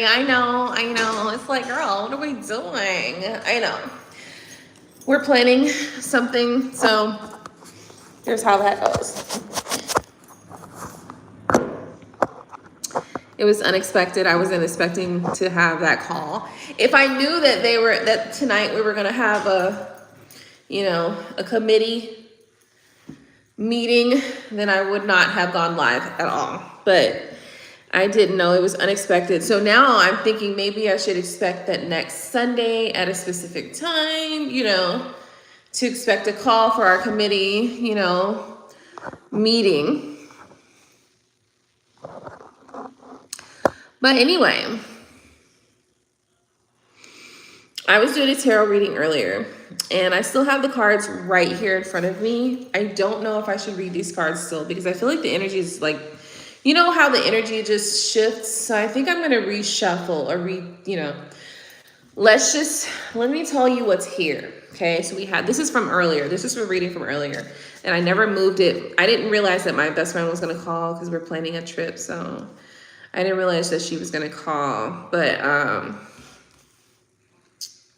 I know. It's like, girl, what are we doing? I know. We're planning something, so here's how that goes. It was unexpected. I wasn't expecting to have that call. If I knew that tonight we were gonna have a committee meeting, then I would not have gone live at all. But I didn't know, it was unexpected. So now I'm thinking maybe I should expect that next Sunday at a specific time, to expect a call for our committee, meeting. But anyway, I was doing a tarot reading earlier and I still have the cards right here in front of me. I don't know if I should read these cards still because I feel like the energy is like, you know how the energy just shifts? So I think I'm going to reshuffle or let me tell you what's here. Okay, so this is from earlier. This is from reading from earlier. And I never moved it. I didn't realize that my best friend was going to call because we're planning a trip. So I didn't realize that she was going to call. But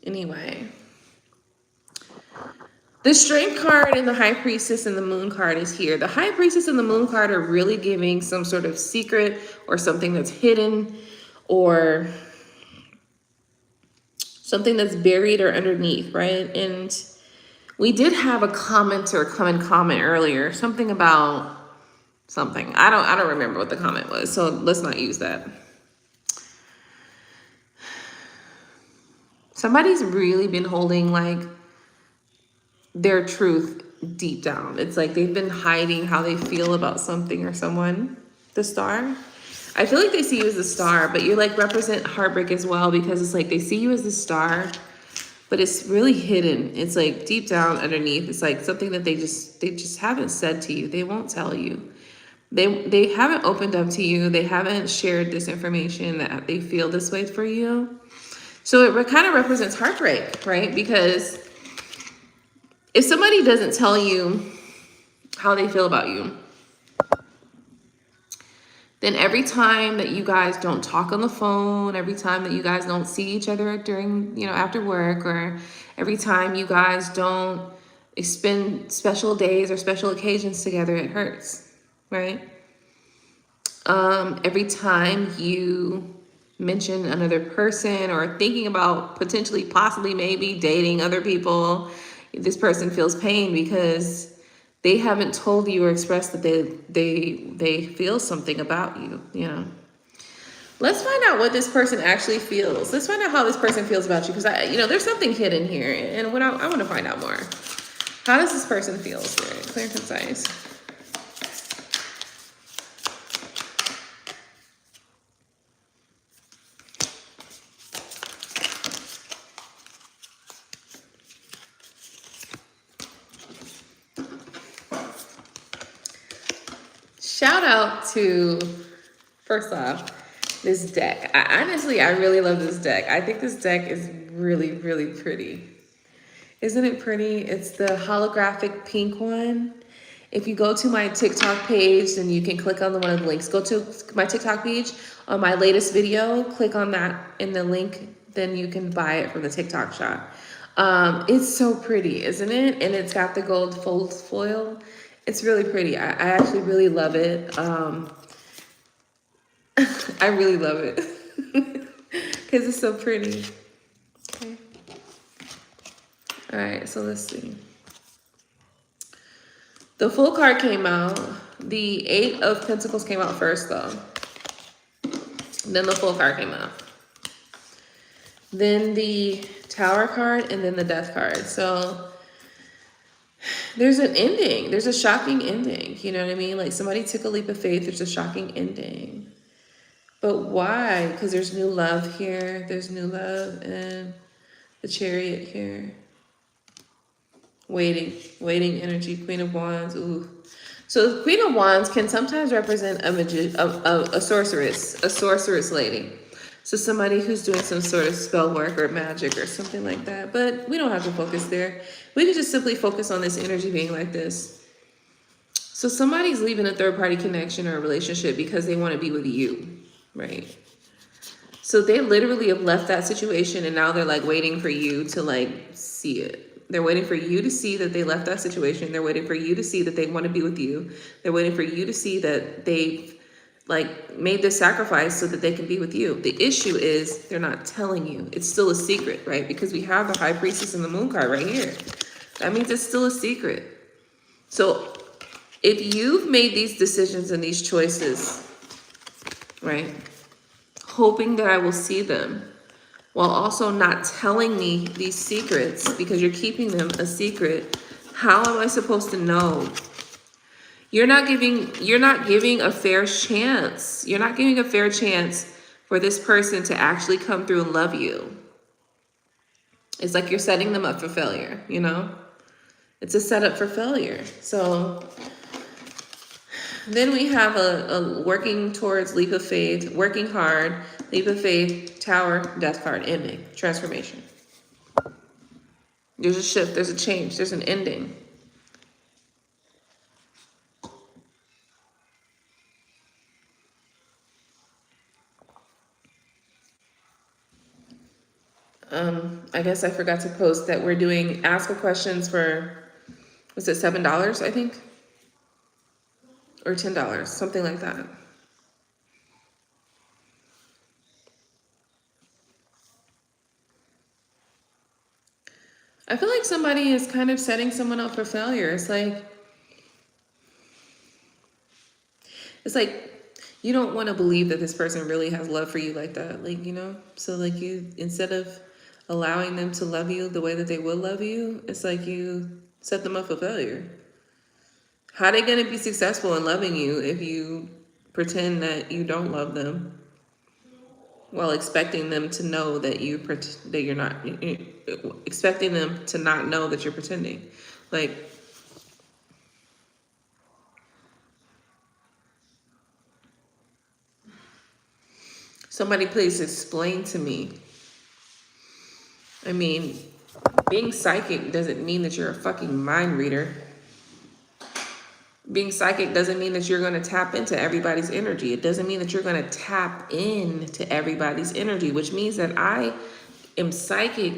anyway, the Strength card and the High Priestess and the Moon card is here. The High Priestess and the Moon card are really giving some sort of secret or something that's hidden or something that's buried or underneath, right? And we did have a commenter come and comment earlier, something about something. I don't remember what the comment was, so let's not use that. Somebody's really been holding like their truth deep down. It's like they've been hiding how they feel about something or someone. The Star. I feel like they see you as a star, but you like represent heartbreak as well because it's like they see you as a star, but it's really hidden. It's like deep down underneath. It's like something that they just haven't said to you. They won't tell you. They haven't opened up to you. They haven't shared this information that they feel this way for you. So it kind of represents heartbreak, right? Because if somebody doesn't tell you how they feel about you, then every time that you guys don't talk on the phone, every time that you guys don't see each other during, after work, or every time you guys don't spend special days or special occasions together, it hurts, right? Every time you mention another person or thinking about potentially, possibly, maybe dating other people, this person feels pain because they haven't told you or expressed that they feel something about you, Let's find out what this person actually feels. Let's find out how this person feels about you because there's something hidden here, and what I want to find out more. How does this person feel? Spirit, clear and concise. Shout out to, first off, this deck. I really love this deck. I think this deck is really, really pretty. Isn't it pretty? It's the holographic pink one. If you go to my TikTok page, then you can click on one of the links. Go to my TikTok page on my latest video, click on that in the link, then you can buy it from the TikTok shop. It's so pretty, isn't it? And it's got the gold foil. It's really pretty. I actually really love it. I really love it because it's so pretty. Okay. All right, so let's see. The full card came out. The 8 of Pentacles came out first, though. Then the full card came out. Then the Tower card, and then the Death card. So there's an ending. There's a shocking ending. You know what I mean? Like somebody took a leap of faith. There's a shocking ending. But why? Because there's new love here. There's new love and the Chariot here. Waiting energy. Queen of Wands. Ooh. So the Queen of Wands can sometimes represent a sorceress lady. So somebody who's doing some sort of spell work or magic or something like that. But we don't have to focus there. We can just simply focus on this energy being like this. So somebody's leaving a third-party connection or a relationship because they want to be with you, right? So they literally have left that situation, and now they're like waiting for you to like see it. They're waiting for you to see that they left that situation. They're waiting for you to see that they want to be with you. They're waiting for you to see that they've like made this sacrifice so that they can be with you. The issue is they're not telling you. It's still a secret, right? Because we have the High Priestess and the Moon card right here. That means it's still a secret. So if you've made these decisions and these choices, right, hoping that I will see them, while also not telling me these secrets because you're keeping them a secret, how am I supposed to know? You're not giving a fair chance. You're not giving a fair chance for this person to actually come through and love you. It's like you're setting them up for failure, you know? It's a setup for failure. So then we have a working towards leap of faith, working hard, leap of faith, tower, death card, ending, transformation. There's a shift, there's a change, there's an ending. I guess I forgot to post that we're doing ask a questions for, was it $7, I think? Or $10, something like that. I feel like somebody is kind of setting someone up for failure. It's like you don't want to believe that this person really has love for you like that, like, you know? So like you, instead of allowing them to love you the way that they will love you, it's like you set them up for failure. How are they going to be successful in loving you if you pretend that you don't love them while expecting them to know that you're not, expecting them to not know that you're pretending? Like, somebody please explain to me. I mean, being psychic doesn't mean that you're a fucking mind reader. Being psychic doesn't mean that you're going to tap into everybody's energy. It doesn't mean that you're going to tap into everybody's energy, which means that I am psychic,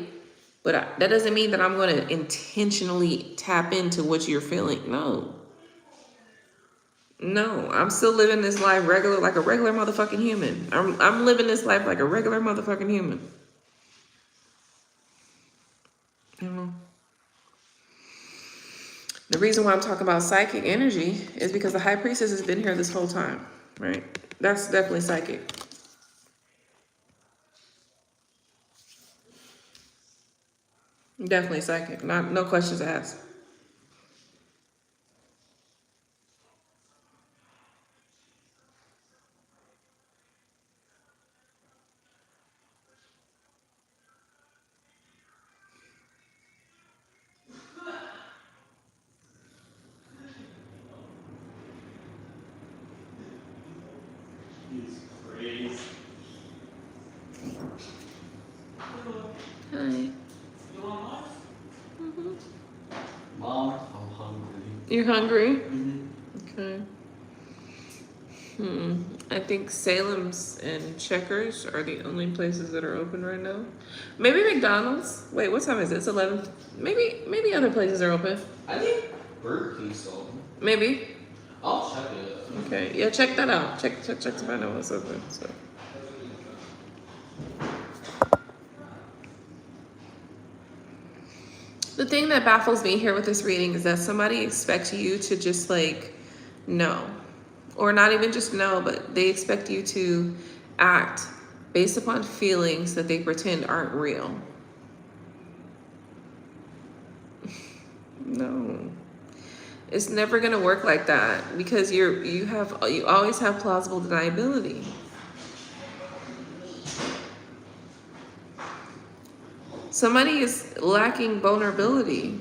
but that doesn't mean that I'm going to intentionally tap into what you're feeling. No, I'm still living this life like a regular motherfucking human. I'm living this life like a regular motherfucking human. You know? The reason why I'm talking about psychic energy is because the High Priestess has been here this whole time, right? That's definitely psychic. Definitely psychic. No questions asked. Hi. Mom, I'm hungry. You're hungry? Mm-hmm. Okay. I think Salem's and Checkers are the only places that are open right now. Maybe McDonald's. Wait, what time is it? It's 11. Maybe other places are open. I think Burger King's still open. Maybe. I'll check it. Okay. Yeah, check that out. Check to find out what's open. So. The thing that baffles me here with this reading is that somebody expects you to just like know. Or not even just know, but they expect you to act based upon feelings that they pretend aren't real. No. It's never going to work like that because you always have plausible deniability. Somebody is lacking vulnerability.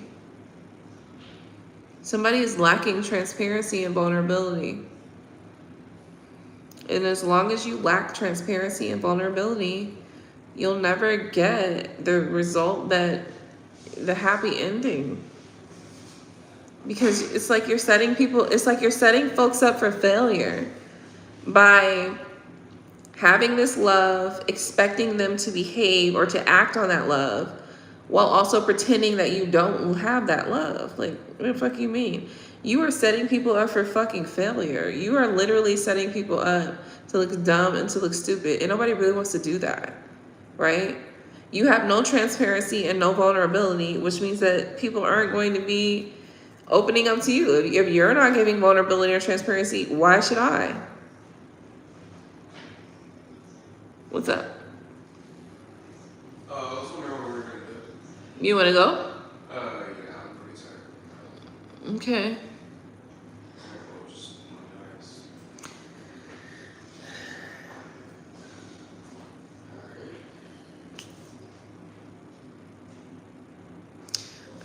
Somebody is lacking transparency and vulnerability. And as long as you lack transparency and vulnerability, you'll never get the result the happy ending. Because it's like you're setting folks up for failure by having this love, expecting them to behave or to act on that love, while also pretending that you don't have that love. Like, what the fuck you mean? You are setting people up for fucking failure. You are literally setting people up to look dumb and to look stupid. And nobody really wants to do that, right? You have no transparency and no vulnerability, which means that people aren't going to be opening up to you. If you're not giving vulnerability or transparency, why should I? What's up? I was wondering what we were going to do. You want to go? Yeah, I'm pretty tired. Okay. We'll just relax.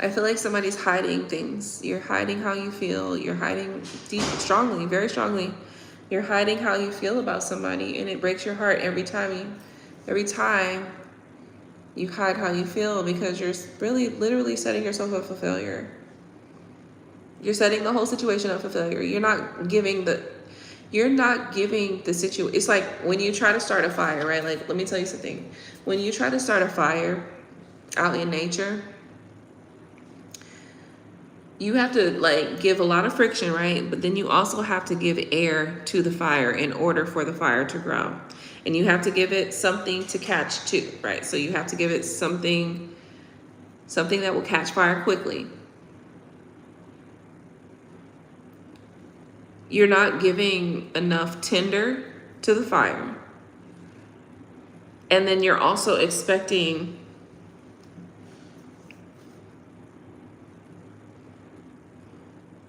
I feel like somebody's hiding things. You're hiding how you feel. You're hiding strongly, very strongly. You're hiding how you feel about somebody, and it breaks your heart every time you hide how you feel, because you're really literally setting yourself up for failure. You're setting the whole situation up for failure. You're not giving the situation. It's like when you try to start a fire, right? Like, let me tell you something. When you try to start a fire out in nature, you have to like give a lot of friction, right? But then you also have to give air to the fire in order for the fire to grow. And you have to give it something to catch too, right? So you have to give it something that will catch fire quickly. You're not giving enough tinder to the fire. And then you're also expecting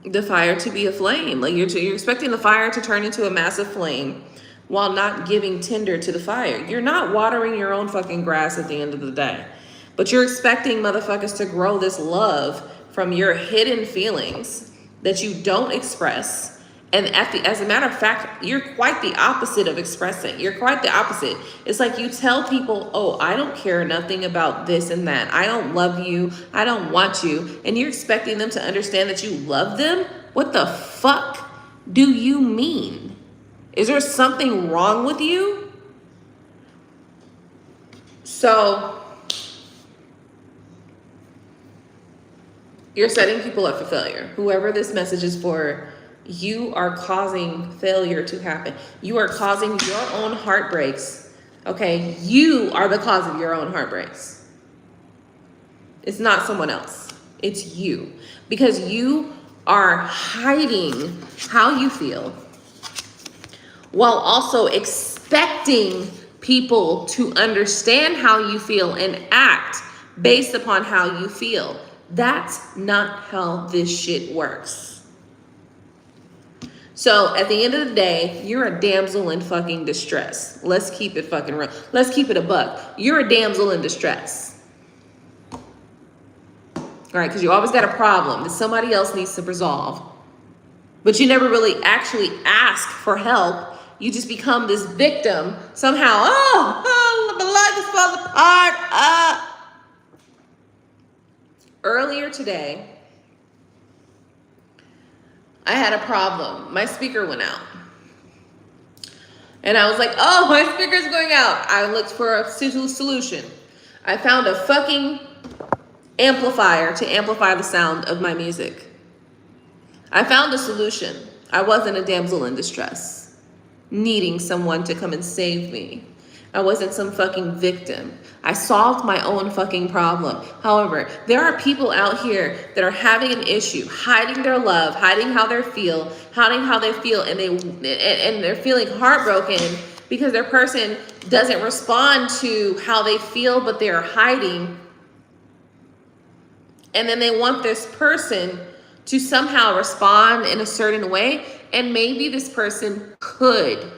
the fire to be a flame. Like you're expecting the fire to turn into a massive flame while not giving tinder to the fire. You're not watering your own fucking grass at the end of the day, but you're expecting motherfuckers to grow this love from your hidden feelings that you don't express. And as a matter of fact, you're quite the opposite of expressing. You're quite the opposite. It's like you tell people, oh, I don't care nothing about this and that. I don't love you. I don't want you. And you're expecting them to understand that you love them? What the fuck do you mean? Is there something wrong with you? So you're setting people up for failure. Whoever this message is for, you are causing failure to happen. You are causing your own heartbreaks. Okay, you are the cause of your own heartbreaks. It's not someone else. It's you. Because you are hiding how you feel while also expecting people to understand how you feel and act based upon how you feel. That's not how this shit works. So at the end of the day, you're a damsel in fucking distress. Let's keep it fucking real. Let's keep it a buck. You're a damsel in distress. All right, because you always got a problem that somebody else needs to resolve. But you never really actually ask for help. You just become this victim somehow. Oh, my life is falling apart. Earlier today, I had a problem. My speaker went out. And I was like, oh, my speaker's going out. I looked for a solution. I found a fucking amplifier to amplify the sound of my music. I found a solution. I wasn't a damsel in distress, needing someone to come and save me. I wasn't some fucking victim. I solved my own fucking problem. However, there are people out here that are having an issue, hiding their love, hiding how they feel, and they're feeling heartbroken because their person doesn't respond to how they feel, but they're hiding. And then they want this person to somehow respond in a certain way, and maybe this person could.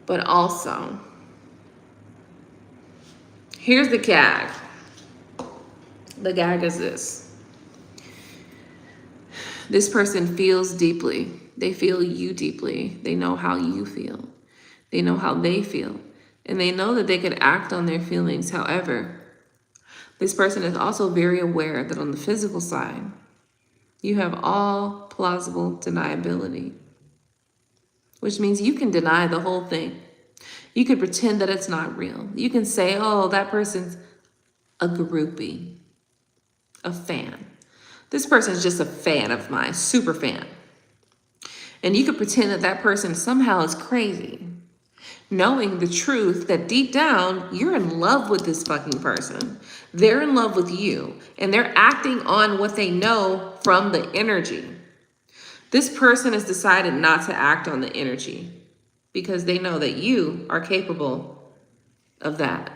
But also, here's the gag. The gag is this. This person feels deeply. They feel you deeply. They know how you feel. They know how they feel. And they know that they could act on their feelings. However, this person is also very aware that on the physical side, you have all plausible deniability. which means you can deny the whole thing. You can pretend that it's not real. You can say, oh, that person's a groupie, a fan. This person's just a fan of mine, super fan. And you could pretend that that person somehow is crazy, knowing the truth that deep down, you're in love with this fucking person. They're in love with you, and they're acting on what they know from the energy. This person has decided not to act on the energy because they know that you are capable of that.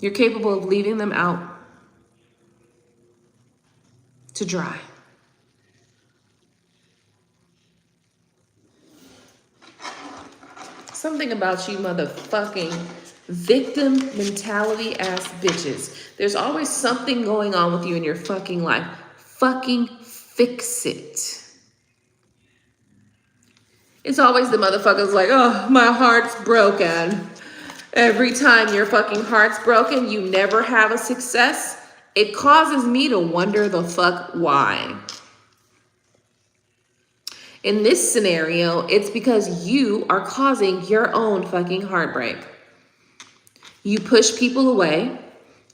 You're capable of leaving them out to dry. Something about you motherfucking victim mentality ass bitches. There's always something going on with you in your fucking life. Fucking fix it. It's always the motherfuckers like, oh, my heart's broken. Every time your fucking heart's broken, you never have a success. It causes me to wonder the fuck why. In this scenario, it's because you are causing your own fucking heartbreak. You push people away.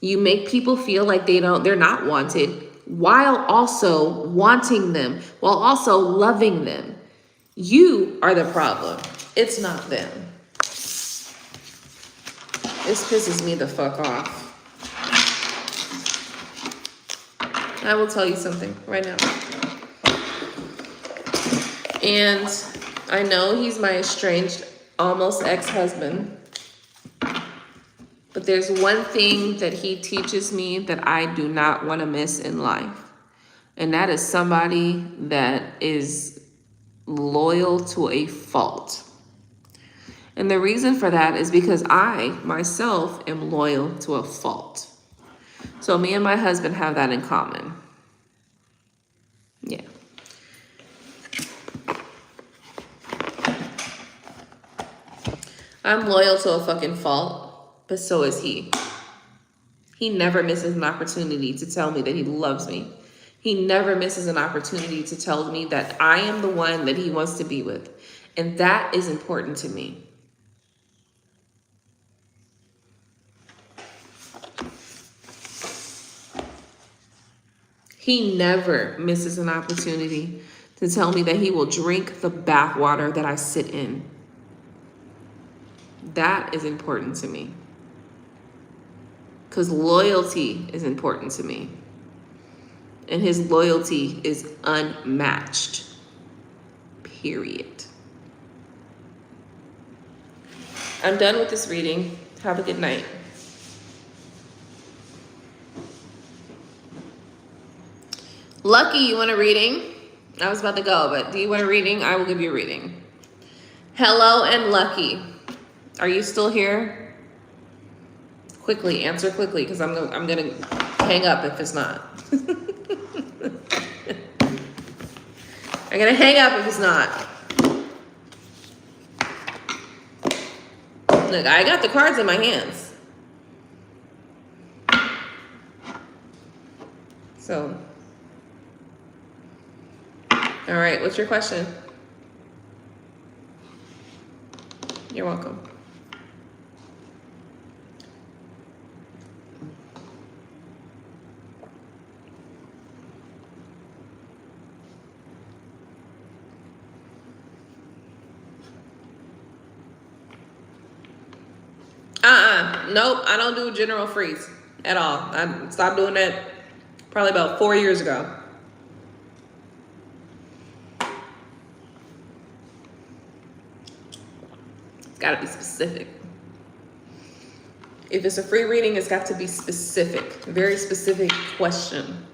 You make people feel like they're not wanted, while also wanting them, while also loving them. You are the problem. It's not them. This pisses me the fuck off. I will tell you something right now. And I know he's my estranged, almost ex-husband. But there's one thing that he teaches me that I do not want to miss in life. And that is somebody that is loyal to a fault. And the reason for that is because I, myself, am loyal to a fault. So me and my husband have that in common. Yeah. I'm loyal to a fucking fault, but so is he. He never misses an opportunity to tell me that he loves me. He never misses an opportunity to tell me that I am the one that he wants to be with. And that is important to me. He never misses an opportunity to tell me that he will drink the bathwater that I sit in. That is important to me. Because loyalty is important to me. And his loyalty is unmatched. Period. I'm done with this reading. Have a good night. Lucky, you want a reading? I was about to go, but do you want a reading? I will give you a reading. Hello and Lucky. Are you still here? Quickly, answer quickly, because I'm gonna hang up if it's not. I'm gonna hang up if it's not. Look, I got the cards in my hands. So, all right, what's your question? You're welcome. Nope, I don't do general freeze at all. I stopped doing that probably about 4 years ago. It's got to be specific. If it's a free reading, it's got to be specific. Very specific question.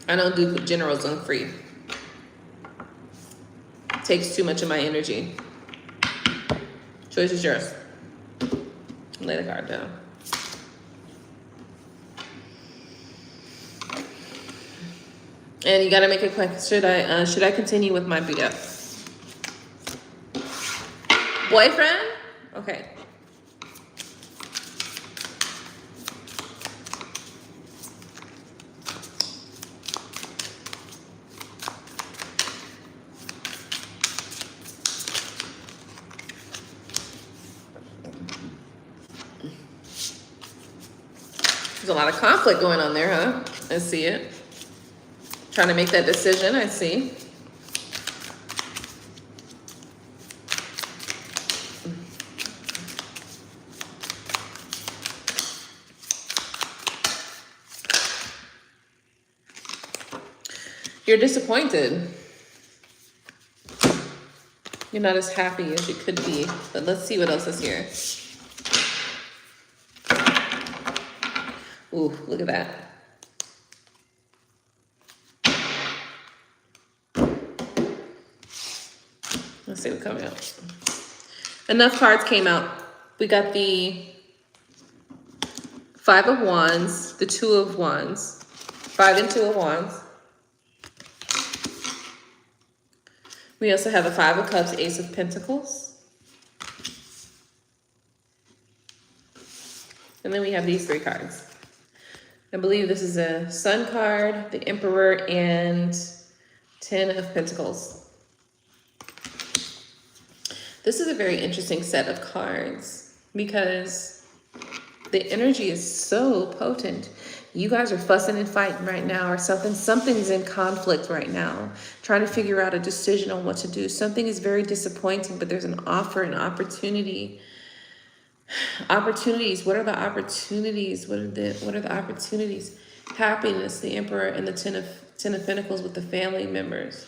I don't do generals on free. It takes too much of my energy. Choice is yours. Lay the card down. And you gotta make it quick. Should I continue with my beat up? Boyfriend? Okay. a lot of conflict going on there, huh? I see it. Trying to make that decision, I see. You're disappointed. You're not as happy as you could be. But let's see what else is here. Ooh, look at that. Let's see what comes out. Enough cards came out. We got the 5 of Wands, the 2 of Wands, 5 and 2 of Wands. We also have the 5 of Cups, Ace of Pentacles. And then we have these 3 cards. I believe this is a Sun card, the Emperor, and 10 of Pentacles. This is a very interesting set of cards because the energy is so potent. You guys are fussing and fighting right now, or something's in conflict right now, trying to figure out a decision on what to do. Something is very disappointing, but there's an offer, an opportunity. Opportunities. What are the opportunities? What are the opportunities? Happiness, the Emperor, and the 10 of Pentacles with the family members.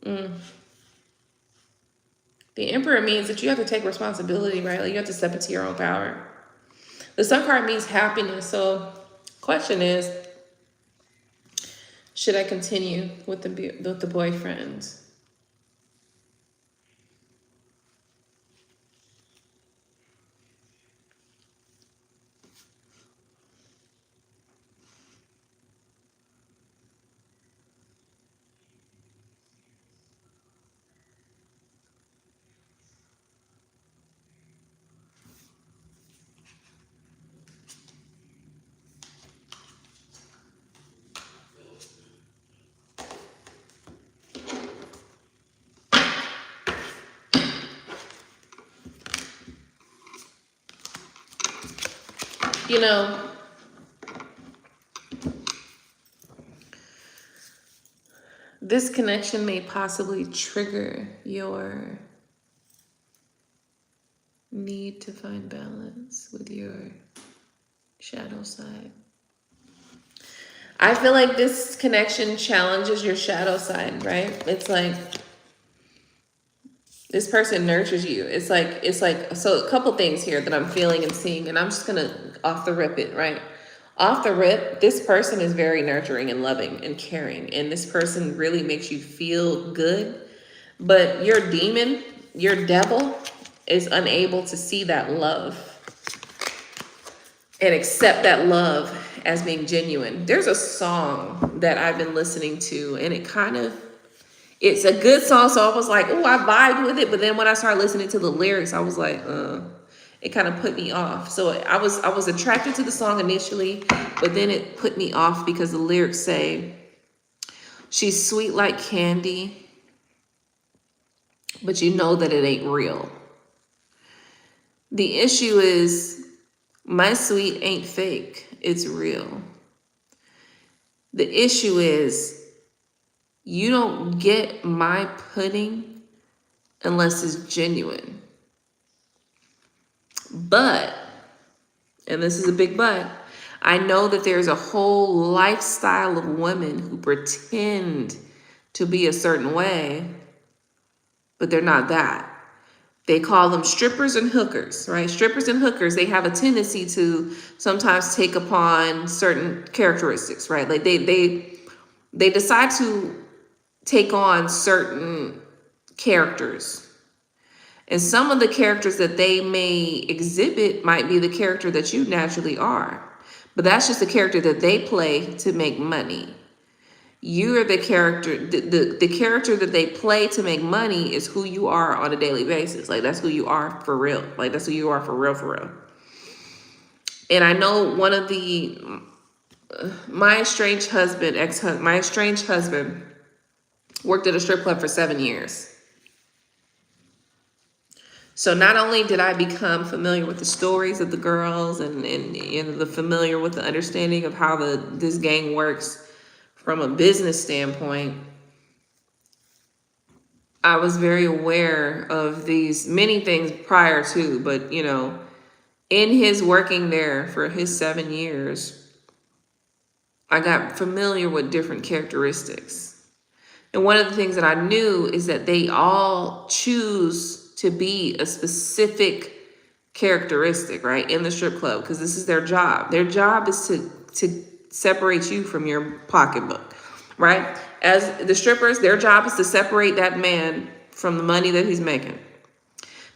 The Emperor means that you have to take responsibility, right? Like you have to step into your own power. The Sun card means happiness. So question is, should I continue with the boyfriend? You know, this connection may possibly trigger your need to find balance with your shadow side. I feel like this connection challenges your shadow side, right? It's like this person nurtures you. It's like, so a couple things here that I'm feeling and seeing, and I'm just gonna off the rip it, right? Off the rip, this person is very nurturing and loving and caring, and this person really makes you feel good, but your demon, your devil, is unable to see that love and accept that love as being genuine. There's a song that I've been listening to, and it's a good song, so I was like, oh, I vibed with it. But then when I started listening to the lyrics, I was like, it kind of put me off. So I was attracted to the song initially, but then it put me off because the lyrics say, she's sweet like candy, but you know that it ain't real. The issue is, my sweet ain't fake, it's real. The issue is, you don't get my pudding unless it's genuine. But, and this is a big but, I know that there's a whole lifestyle of women who pretend to be a certain way, but they're not that. They call them strippers and hookers, right? Strippers and hookers, they have a tendency to sometimes take upon certain characteristics, right? Like they decide to take on certain characters. And some of the characters that they may exhibit might be the character that you naturally are. But that's just the character that they play to make money. You are the character, the character that they play to make money is who you are on a daily basis. Like that's who you are for real. Like that's who you are for real. And I know one of my estranged husband worked at a strip club for 7 years. So not only did I become familiar with the stories of the girls and you know, the familiar with the understanding of how this gang works from a business standpoint, I was very aware of these many things prior to, but you know, in his working there for his 7 years, I got familiar with different characteristics. And one of the things that I knew is that they all choose to be a specific characteristic, right, in the strip club, because this is their job. Their job is to separate you from your pocketbook, right? As the strippers, their job is to separate that man from the money that he's making.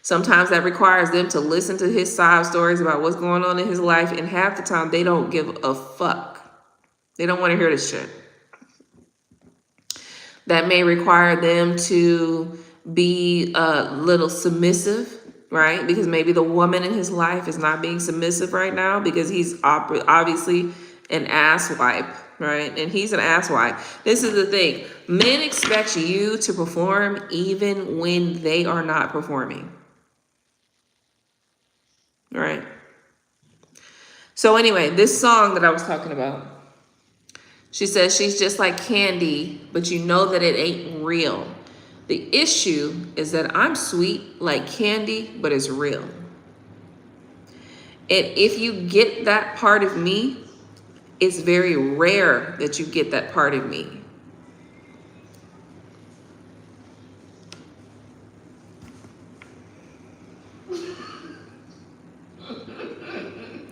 Sometimes that requires them to listen to his side stories about what's going on in his life, and half the time they don't give a fuck. They don't want to hear this shit. That may require them to be a little submissive, right? Because maybe the woman in his life is not being submissive right now because he's obviously an asswipe, right? And he's an asswipe. This is the thing. Men expect you to perform even when they are not performing, right? So anyway, this song that I was talking about, she says she's just like candy, but you know that it ain't real. The issue is that I'm sweet like candy, but it's real. And if you get that part of me, it's very rare that you get that part of me.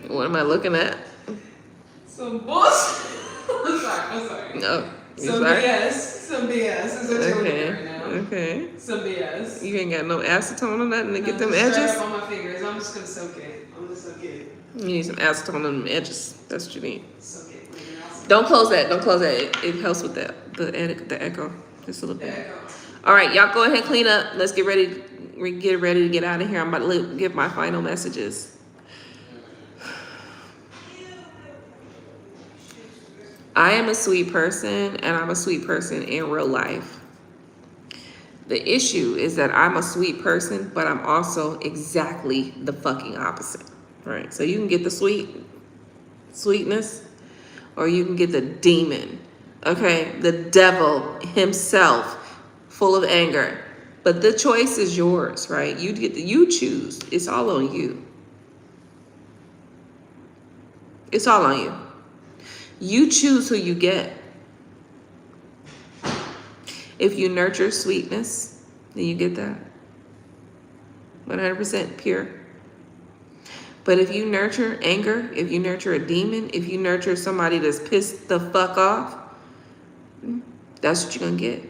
What am I looking at? Some bullshit. I'm sorry. No. Some BS. Some BS is what you're looking at right now. Okay. Some BS. You ain't got no acetone or nothing to get them just straight edges? up on my fingers. I'm just gonna soak it. I'm gonna soak it. You need some acetone on them edges. That's what you need. Soak it. Like an acid. Don't close that. Don't close that. It helps with that. The echo. Just a little bit. There you go. All right, y'all go ahead, clean up. Let's get ready to get out of here. I'm about to give my final messages. I am a sweet person, and I'm a sweet person in real life. The issue is that I'm a sweet person, but I'm also exactly the fucking opposite, right? So you can get the sweetness, or you can get the demon, okay? The devil himself, full of anger. But the choice is yours, right? You choose. It's all on you. It's all on you. You choose who you get. If you nurture sweetness, then you get that. 100% pure. But if you nurture anger, if you nurture a demon, if you nurture somebody that's pissed the fuck off, that's what you're gonna get.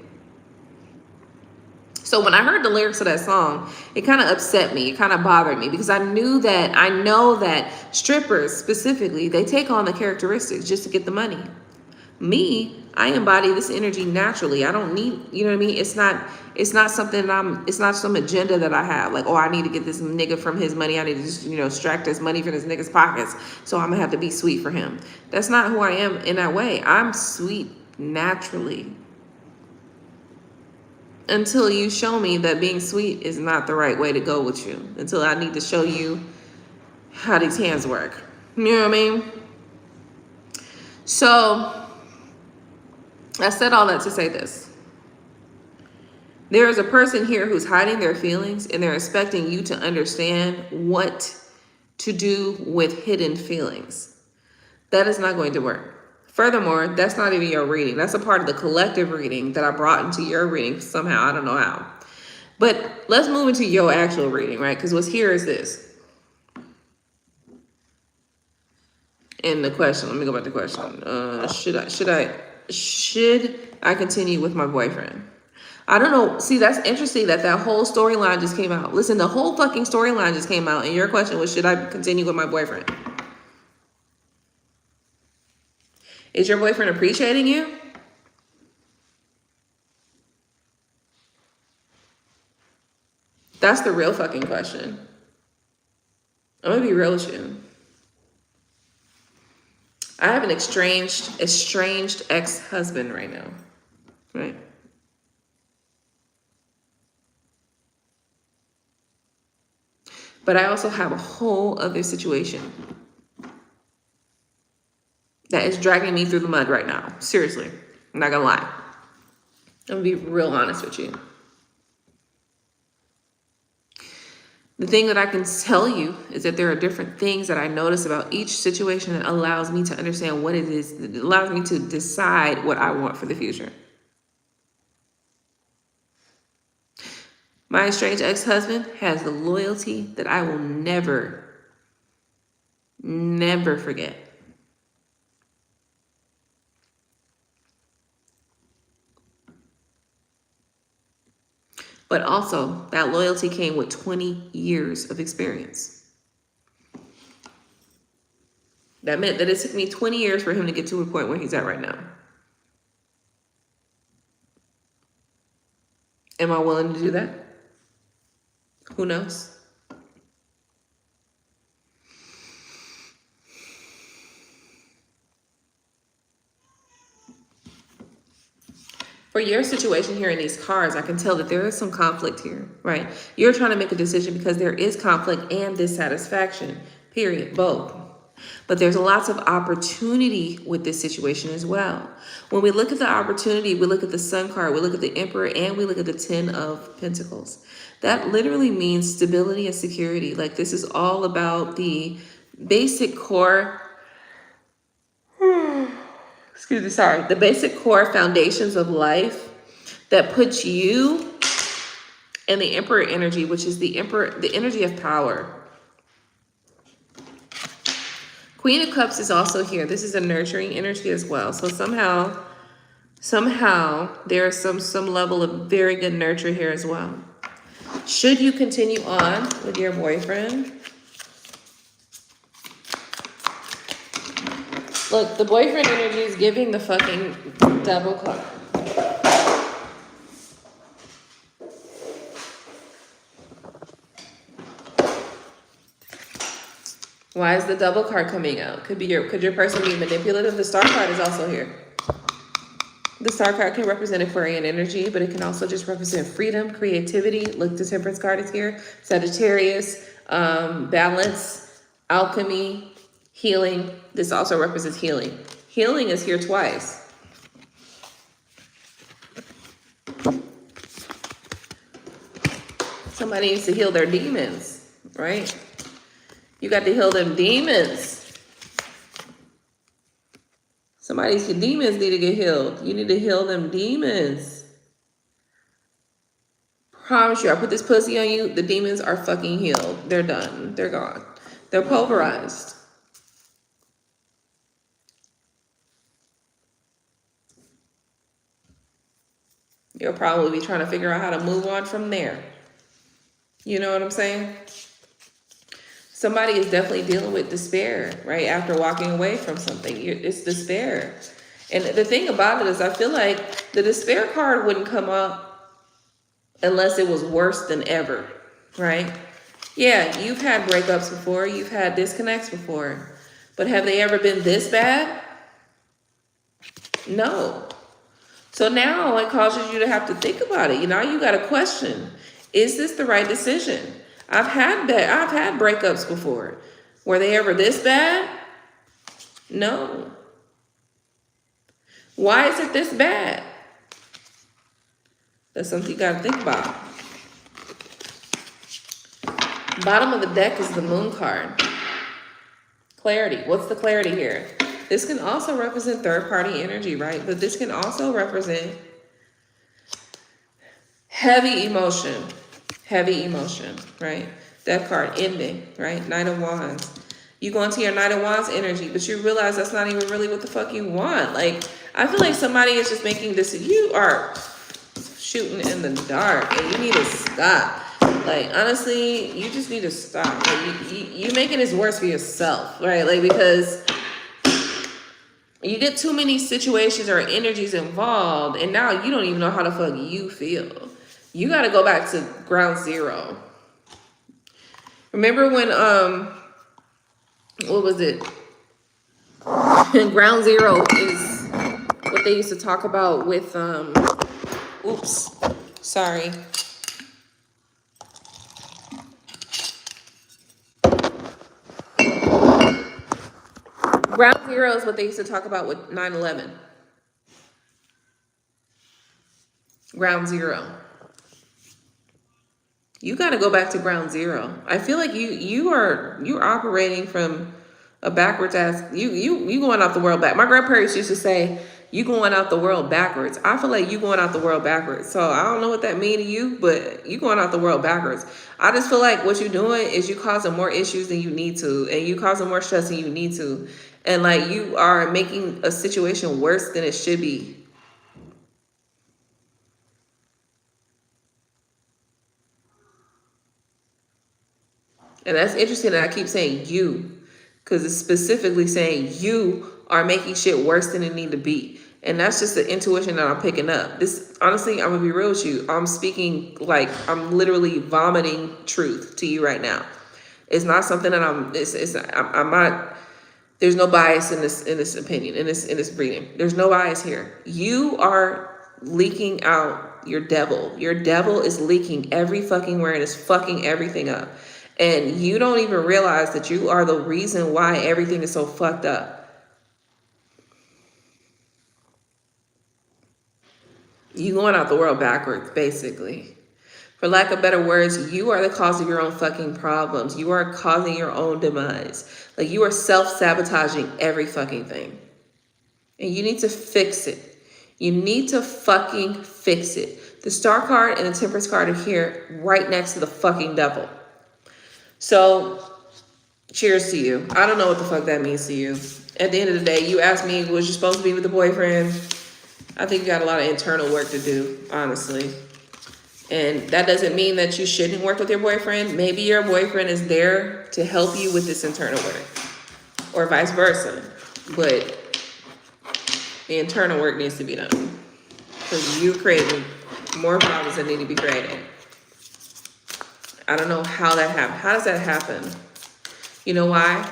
So when I heard the lyrics of that song, it kind of upset me. It kind of bothered me because I know that strippers specifically, they take on the characteristics just to get the money. Me, I embody this energy naturally. I don't need, you know what I mean? It's not something it's not some agenda that I have. Like, oh, I need to get this nigga from his money. I need to just, extract this money from this nigga's pockets. So I'm gonna have to be sweet for him. That's not who I am in that way. I'm sweet naturally. Until you show me that being sweet is not the right way to go with you. Until I need to show you how these hands work. You know what I mean? So, I said all that to say this. There is a person here who's hiding their feelings, and they're expecting you to understand what to do with hidden feelings. That is not going to work. Furthermore, that's not even your reading. That's a part of the collective reading that I brought into your reading somehow. I don't know how. But let's move into your actual reading, right? Because what's here is this. And the question, let me go back to the question. Should I continue with my boyfriend? I don't know. See, that's interesting that whole storyline just came out. Listen, the whole fucking storyline just came out. And your question was, should I continue with my boyfriend? Is your boyfriend appreciating you? That's the real fucking question. I'm gonna be real with you. I have an estranged ex-husband right now, right? But I also have a whole other situation that is dragging me through the mud right now. Seriously, I'm not gonna lie. I'm gonna be real honest with you. The thing that I can tell you is that there are different things that I notice about each situation that allows me to understand what it is, that allows me to decide what I want for the future. My estranged ex-husband has the loyalty that I will never, never forget. But also, that loyalty came with 20 years of experience. That meant that it took me 20 years for him to get to a point where he's at right now. Am I willing to do that? Who knows? For your situation here in these cards, I can tell that there is some conflict here, right? You're trying to make a decision because there is conflict and dissatisfaction, period, both. But there's lots of opportunity with this situation as well. When we look at the opportunity, we look at the Sun card, we look at the Emperor, and we look at the 10 of Pentacles. That literally means stability and security. Like, this is all about the basic core, the basic core foundations of life that puts you in the Emperor energy, which is the energy of power. Queen of Cups is also here. This is a nurturing energy as well. So somehow there is some level of very good nurture here as well. Should you continue on with your boyfriend? Look, the boyfriend energy is giving the fucking double card. Why is the double card coming out? Could your person be manipulative? The Star card is also here. The Star card can represent Aquarian energy, but it can also just represent freedom, creativity. Look, the Temperance card is here. Sagittarius, balance, alchemy, healing. This also represents healing. Healing is here twice. Somebody needs to heal their demons, right? You got to heal them demons. Somebody's demons need to get healed. You need to heal them demons. Promise you, I put this pussy on you, the demons are fucking healed. They're done. They're gone. They're pulverized. You'll probably be trying to figure out how to move on from there. You know what I'm saying? Somebody is definitely dealing with despair, right? After walking away from something, it's despair. And the thing about it is, I feel like the despair card wouldn't come up unless it was worse than ever, right? Yeah, you've had breakups before, you've had disconnects before, but have they ever been this bad? No. So now it causes you to have to think about it. Now you got to question, is this the right decision? I've had breakups before. Were they ever this bad? No. Why is it this bad? That's something you got to think about. Bottom of the deck is the Moon card. Clarity. What's the clarity here? This can also represent third-party energy, right? But this can also represent heavy emotion, right? That card, ending, right? Knight of Wands. You go into your Knight of Wands energy, but you realize that's not even really what the fuck you want. Like, I feel like somebody is just making this, you are shooting in the dark and you need to stop. Like, honestly, you just need to stop. Like, you're making this worse for yourself, right? Like, because you get too many situations or energies involved and now you don't even know how the fuck you feel. You got to go back to ground zero. Remember when, what was it? Ground zero is what they used to talk about with, oops, sorry. Ground zero is what they used to talk about with 9/11. Ground zero. You got to go back to ground zero. I feel like you're operating from a backwards ass. You going out the world back. My grandparents used to say, "You going out the world backwards." I feel like you going out the world backwards. So I don't know what that mean to you, but you going out the world backwards. I just feel like what you're doing is you causing more issues than you need to, and you causing more stress than you need to, and like you are making a situation worse than it should be. And that's interesting that I keep saying you, because it's specifically saying you are making shit worse than it need to be. And that's just the intuition that I'm picking up. This, honestly, I'm gonna be real with you. I'm speaking like I'm literally vomiting truth to you right now. It's not something that I'm not, there's no bias in this opinion, in this reading. There's no bias here. You are leaking out your devil. Your devil is leaking every fucking where and is fucking everything up. And you don't even realize that you are the reason why everything is so fucked up. You going out the world backwards, basically. For lack of better words, you are the cause of your own fucking problems. You are causing your own demise. Like, you are self-sabotaging every fucking thing. And you need to fix it. You need to fucking fix it. The Star card and the Temperance card are here right next to the fucking devil. So, cheers to you. I don't know what the fuck that means to you. At the end of the day, you asked me, was you supposed to be with the boyfriend? I think you got a lot of internal work to do, honestly. And that doesn't mean that you shouldn't work with your boyfriend. Maybe your boyfriend is there to help you with this internal work, or vice versa. But the internal work needs to be done, because you created more problems that need to be created. I don't know how that happened. How does that happen? You know why?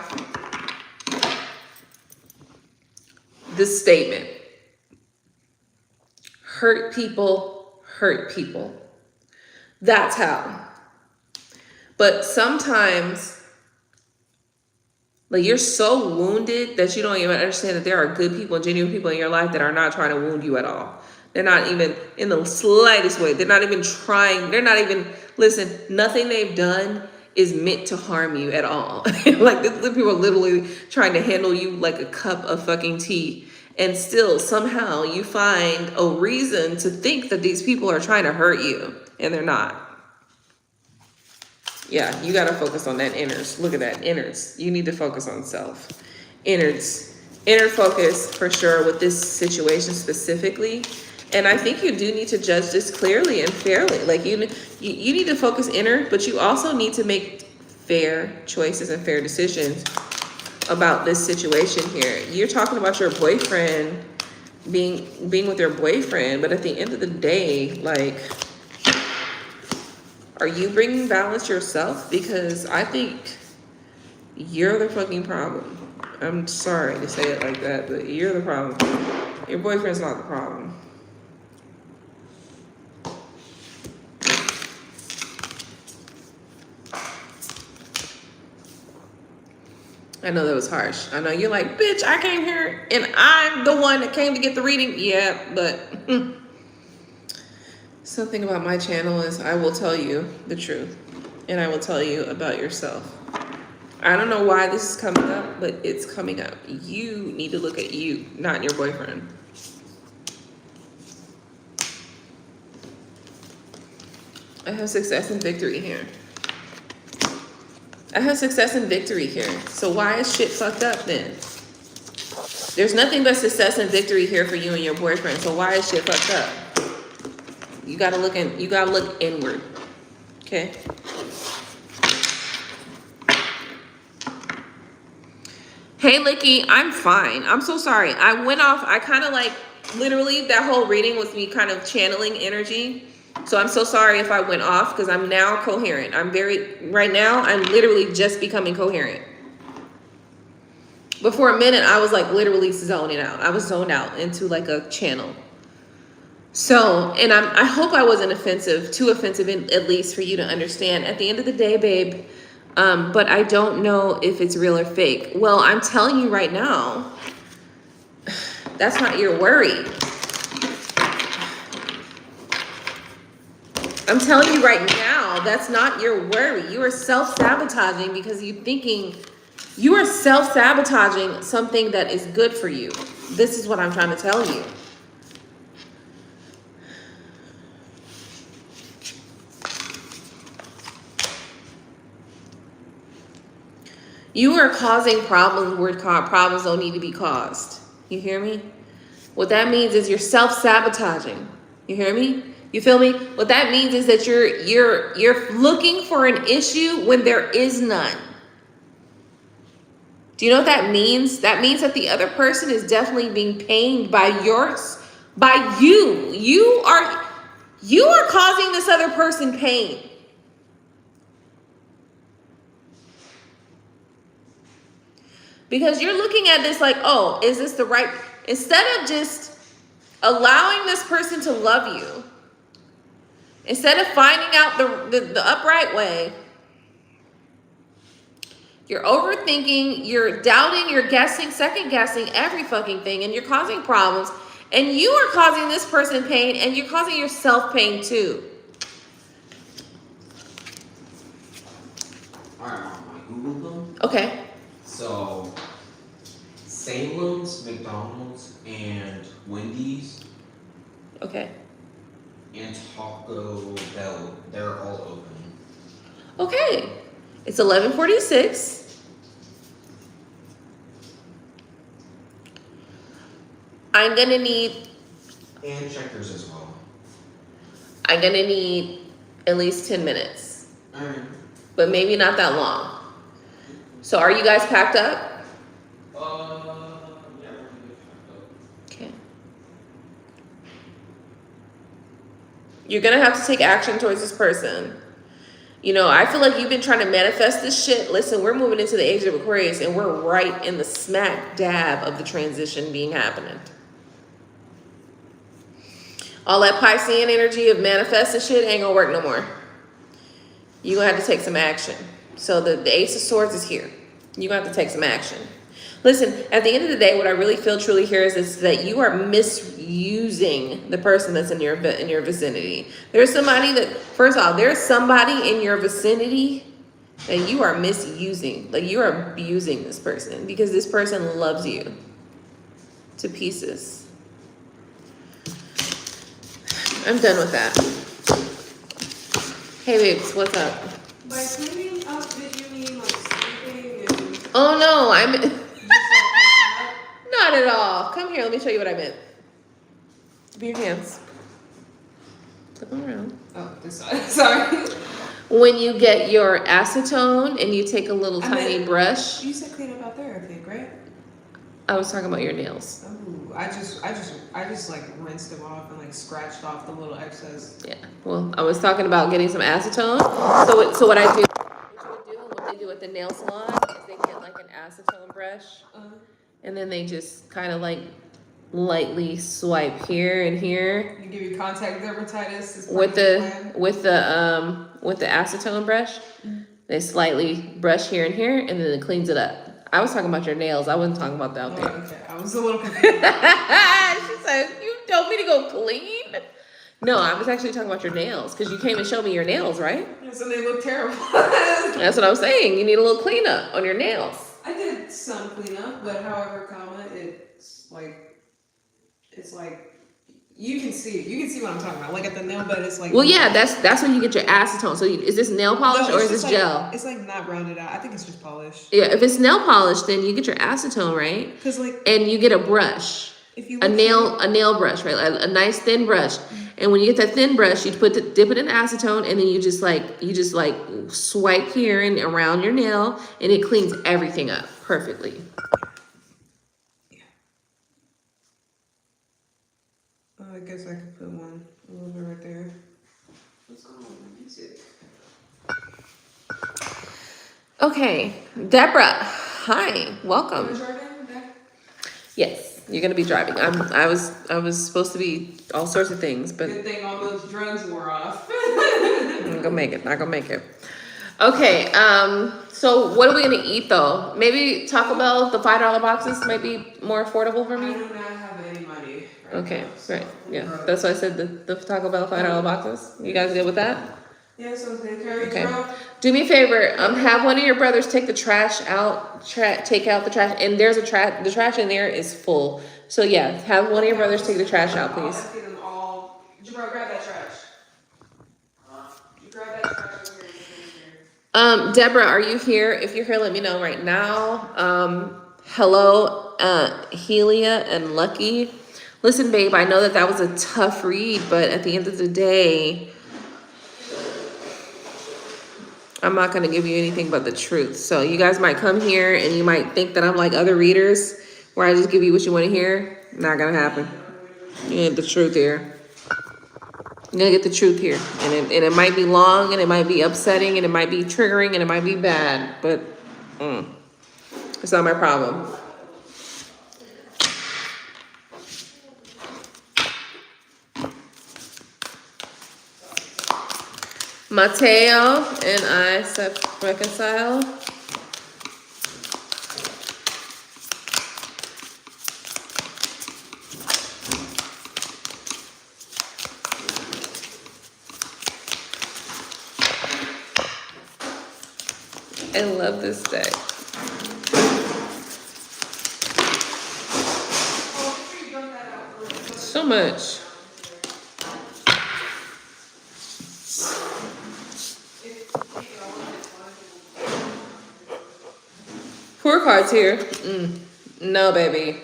This statement. Hurt people hurt people. That's how. But sometimes, like, you're so wounded that you don't even understand that there are good people and genuine people in your life that are not trying to wound you at all. They're not even in the slightest way. They're not even trying. They're not even, listen, nothing they've done is meant to harm you at all. Like, the people are literally trying to handle you like a cup of fucking tea. And still, somehow, you find a reason to think that these people are trying to hurt you. And they're not. Yeah, you got to focus on that innards. Look at that, innards. You need to focus on self. Innards. Inner focus, for sure, with this situation specifically. And I think you do need to judge this clearly and fairly. Like, you need to focus inner, but you also need to make fair choices and fair decisions about this situation here. You're talking about your boyfriend, being with your boyfriend, but at the end of the day, like, are you bringing balance yourself? Because I think you're the fucking problem. I'm sorry to say it like that, but you're the problem. Your boyfriend's not the problem. I know that was harsh. I know you're like, bitch, I came here and I'm the one that came to get the reading. Yeah, but something about my channel is I will tell you the truth, and I will tell you about yourself. I don't know why this is coming up, but it's coming up. You need to look at you, not your boyfriend. I have success and victory here. I have success and victory here. So why is shit fucked up then? There's nothing but success and victory here for you and your boyfriend. So why is shit fucked up? You gotta look inward. Okay? Hey Licky, I'm fine. I'm so sorry. I went off, I kind of like, literally that whole reading was me kind of channeling energy. So I'm so sorry if I went off, because I'm now coherent. Right now, I'm literally just becoming coherent. But for a minute, I was like literally zoning out. I was zoned out into like a channel. So, and I hope I wasn't too offensive at least for you to understand. At the end of the day, babe, But I don't know if it's real or fake. Well, I'm telling you right now, that's not your worry. I'm telling you right now, that's not your worry. You are self-sabotaging because you are self-sabotaging something that is good for you. This is what I'm trying to tell you. You are causing problems where problems don't need to be caused. You hear me? What that means is you're self-sabotaging. You hear me? You feel me? What that means is that you're looking for an issue when there is none. Do you know what that means? That means that the other person is definitely being pained by you. You are causing this other person pain. Because you're looking at this like, oh, is this the right, instead of just allowing this person to love you, instead of finding out the upright way, you're overthinking, you're doubting, you're guessing, second guessing every fucking thing, and you're causing problems, and you are causing this person pain, and you're causing yourself pain too. Alright, Mom, I Googled them. Okay. So, Salem's, McDonald's, and Wendy's, Okay. and Taco Bell, they're all open. Okay. It's 11:46. I'm gonna need And Checkers as well. I'm gonna need at least 10 minutes, Alright. but maybe not that long. So are you guys packed up? Yeah, we're gonna get packed up. Okay. You're gonna have to take action towards this person. You know, I feel like you've been trying to manifest this shit. Listen, we're moving into the age of Aquarius, and we're right in the smack dab of the transition being happening. All that Piscean energy of manifesting shit ain't gonna work no more. You're gonna have to take some action. So the Ace of Swords is here. You're gonna have to take some action. Listen, at the end of the day, what I really feel truly here is that you are misusing the person that's in your vicinity. There's somebody that, first off, there's somebody in your vicinity that you are misusing. Like, you are abusing this person because this person loves you to pieces. I'm done with that. Hey babes, what's up? By cleaning up, did you mean like sleeping and just Oh no, I'm like that? not at all. Come here, let me show you what I meant. Be your hands. Flip them around. Oh, this side. Sorry. When you get your acetone and you take a little I tiny meant- brush, You said clean up out there, I think, right? I was talking about your nails. Oh, I just like rinsed them off and like scratched off the little excess. Yeah. Well, I was talking about getting some acetone. So what I do, what you would do, and what they do at the nail salon is they get like an acetone brush, and then they just kind of like lightly swipe here and here You give you contact dermatitis as part with of the plan? with the acetone brush. They slightly brush here and here, and then it cleans it up. I was talking about your nails. I wasn't talking about the out Oh, there. okay. I was a little confused. She said, "You told me to go clean." No, I was actually talking about your nails because you came and showed me your nails, right? So they look terrible. That's what I was saying. You need a little cleanup on your nails. I did some cleanup, but however, it's like you can see what I'm talking about. Like at the nail bed, it's like Well, yeah, that's when you get your acetone. So is this nail polish No, or it's is this just gel? It's like not rounded out. I think it's just polish. Yeah, if it's nail polish, then you get your acetone, right? Cause like And you get a brush, if you a nail brush, right? A nice thin brush. And when you get that thin brush, you dip it in acetone, and then you just like swipe here and around your nail, and it cleans everything up perfectly. Oh, I guess I could put one a little bit right there. What's going on with my music? Okay, Deborah, hi, welcome. Jordan, back? Yes, you're gonna be driving. I was supposed to be all sorts of things, but Good thing all those drugs wore off. I'm not gonna make it. Okay, so what are we gonna eat though? Maybe Taco Bell, the $5 boxes might be more affordable for I me. do not have any money right Okay, now, so. right, yeah, that's why I said the Taco Bell $5 boxes. You guys good with that? Yeah, sounds good. Carry Okay. girl. Do me a favor, have one of your brothers take the trash out, take out the trash, and there's the trash in there is full. So yeah, have one of your brothers take the trash out, I'll please. empty them all. Jabro, grab that trash. You grab that trash over here. Deborah, are you here? If you're here, let me know right now. Hello, Helia and Lucky. Listen, babe, I know that was a tough read, but at the end of the day, I'm not going to give you anything but the truth. So you guys might come here and you might think that I'm like other readers where I just give you what you want to hear. Not going to happen. You get the truth here. You're going to get the truth here. And it might be long and it might be upsetting and it might be triggering and it might be bad. But it's not my problem. Mateo and I reconcile. I love this deck. So much. 4 cards here. No, baby.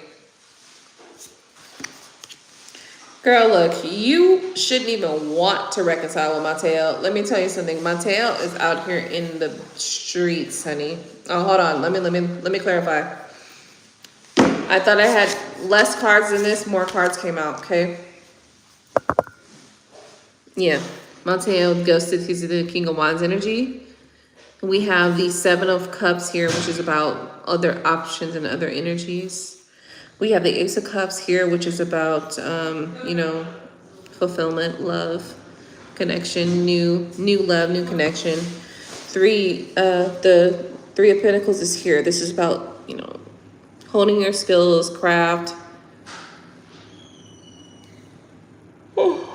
Girl, look, you shouldn't even want to reconcile with Mateo. Let me tell you something. Mateo is out here in the streets, honey. Oh, hold on. Let me clarify. I thought I had less cards than this. More cards came out, okay? Yeah. Mateo ghosted. He's the King of Wands energy. We have the 7 of Cups here, which is about other options and other energies. We have the Ace of Cups here, which is about, you know, fulfillment, love, connection, new love, new connection. The 3 of Pentacles is here. This is about, you know, honing your skills, craft. Oh,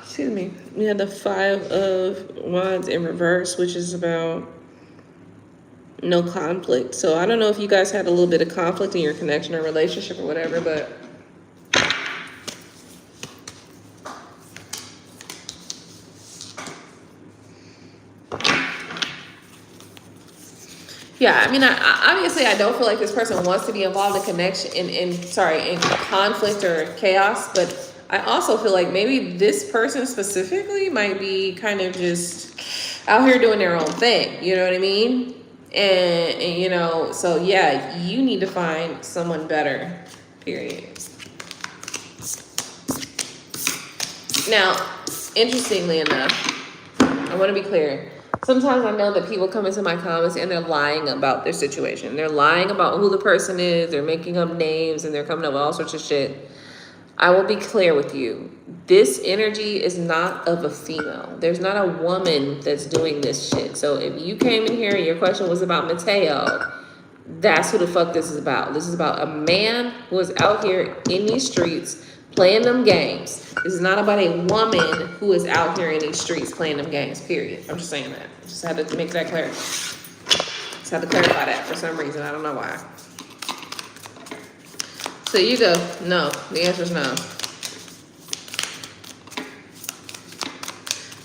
excuse me. We have the 5 of Wands in reverse, which is about no conflict. So I don't know if you guys had a little bit of conflict in your connection or relationship or whatever, but yeah, I mean, I obviously I don't feel like this person wants to be involved in connection in conflict or chaos, but I also feel like maybe this person specifically might be kind of just out here doing their own thing. You know what I mean? And you know, so yeah, you need to find someone better, period. Now, interestingly enough, I want to be clear. Sometimes I know that people come into my comments and they're lying about their situation. They're lying about who the person is. They're making up names and they're coming up with all sorts of shit. I will be clear with you. This energy is not of a female. There's not a woman that's doing this shit. So if you came in here and your question was about Mateo, that's who the fuck this is about. This is about a man who is out here in these streets playing them games. This is not about a woman who is out here in these streets playing them games, period. I'm just saying that. Just had to make that clear. Just had to clarify that for some reason. I don't know why. So you go, no. The answer is no.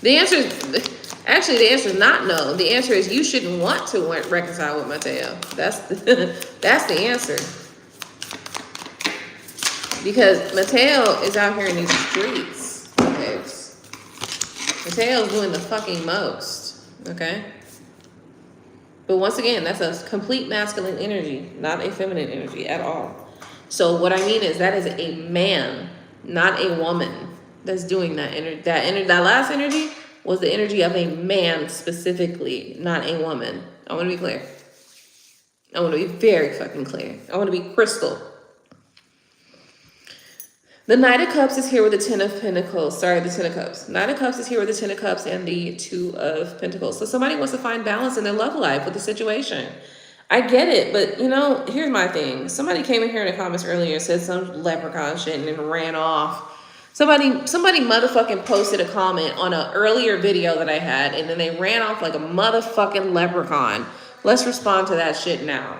The answer is, actually the answer is not no. The answer is you shouldn't want to reconcile with Mateo. That's the answer. Because Mateo is out here in these streets, okay? Mateo's doing the fucking most, okay? But once again, that's a complete masculine energy, not a feminine energy at all. So what I mean is that is a man, not a woman, that's doing that energy. That last energy was the energy of a man specifically, not a woman. I want to be clear. I want to be very fucking clear. I want to be crystal. The Knight of Cups is here with the Ten of Pentacles. Sorry, the Ten of Cups. Knight of Cups is here with the Ten of Cups and the Two of Pentacles. So somebody wants to find balance in their love life with the situation. I get it, but you know, here's my thing. Somebody came in here in the comments earlier and said some leprechaun shit and then ran off. Somebody motherfucking posted a comment on an earlier video that I had, and then they ran off like a motherfucking leprechaun. Let's respond to that shit now.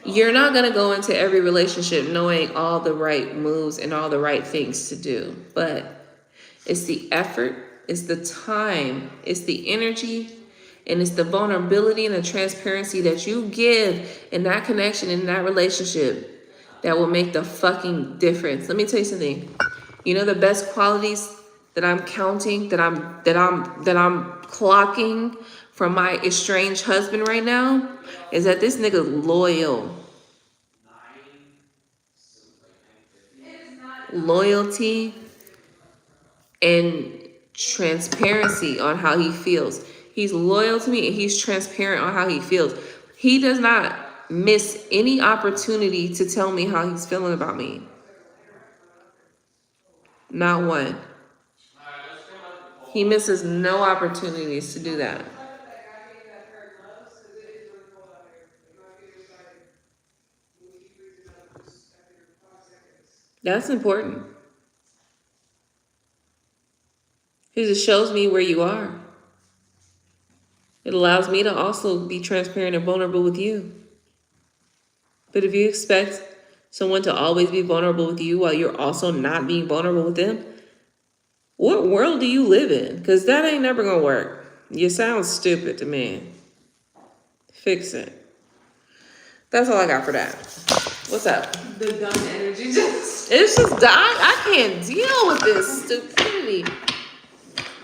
You're not going to go into every relationship knowing all the right moves and all the right things to do, but it's the effort, it's the time, it's the energy, and it's the vulnerability and the transparency that you give in that connection, in that relationship, that will make the fucking difference. Let me tell you something. You know the best qualities that I'm counting, that I'm clocking from my estranged husband right now is that this nigga's loyal. Loyalty and transparency on how he feels. He's loyal to me and he's transparent on how he feels. He does not miss any opportunity to tell me how he's feeling about me. Not one. He misses no opportunities to do that. That's important. It just shows me where you are. It allows me to also be transparent and vulnerable with you. But if you expect someone to always be vulnerable with you while you're also not being vulnerable with them, what world do you live in? Because that ain't never gonna work. You sound stupid to me. Fix it. That's all I got for that. What's up? The dumb energy just. It's just, I can't deal with this stupidity.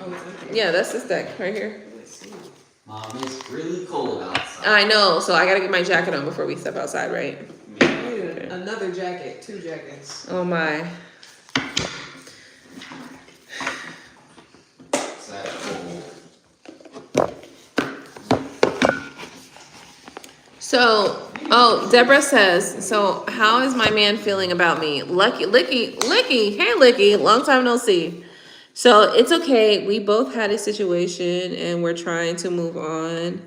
Oh, it's okay. Yeah, that's this deck right here. Mom, it's really cold outside. I know, so I gotta get my jacket on before we step outside, right? I need another jacket, 2 jackets. Oh my. It's that cold. So, oh, Deborah says, so how is my man feeling about me? Licky, hey Licky, long time no see. So it's okay. We both had a situation and we're trying to move on.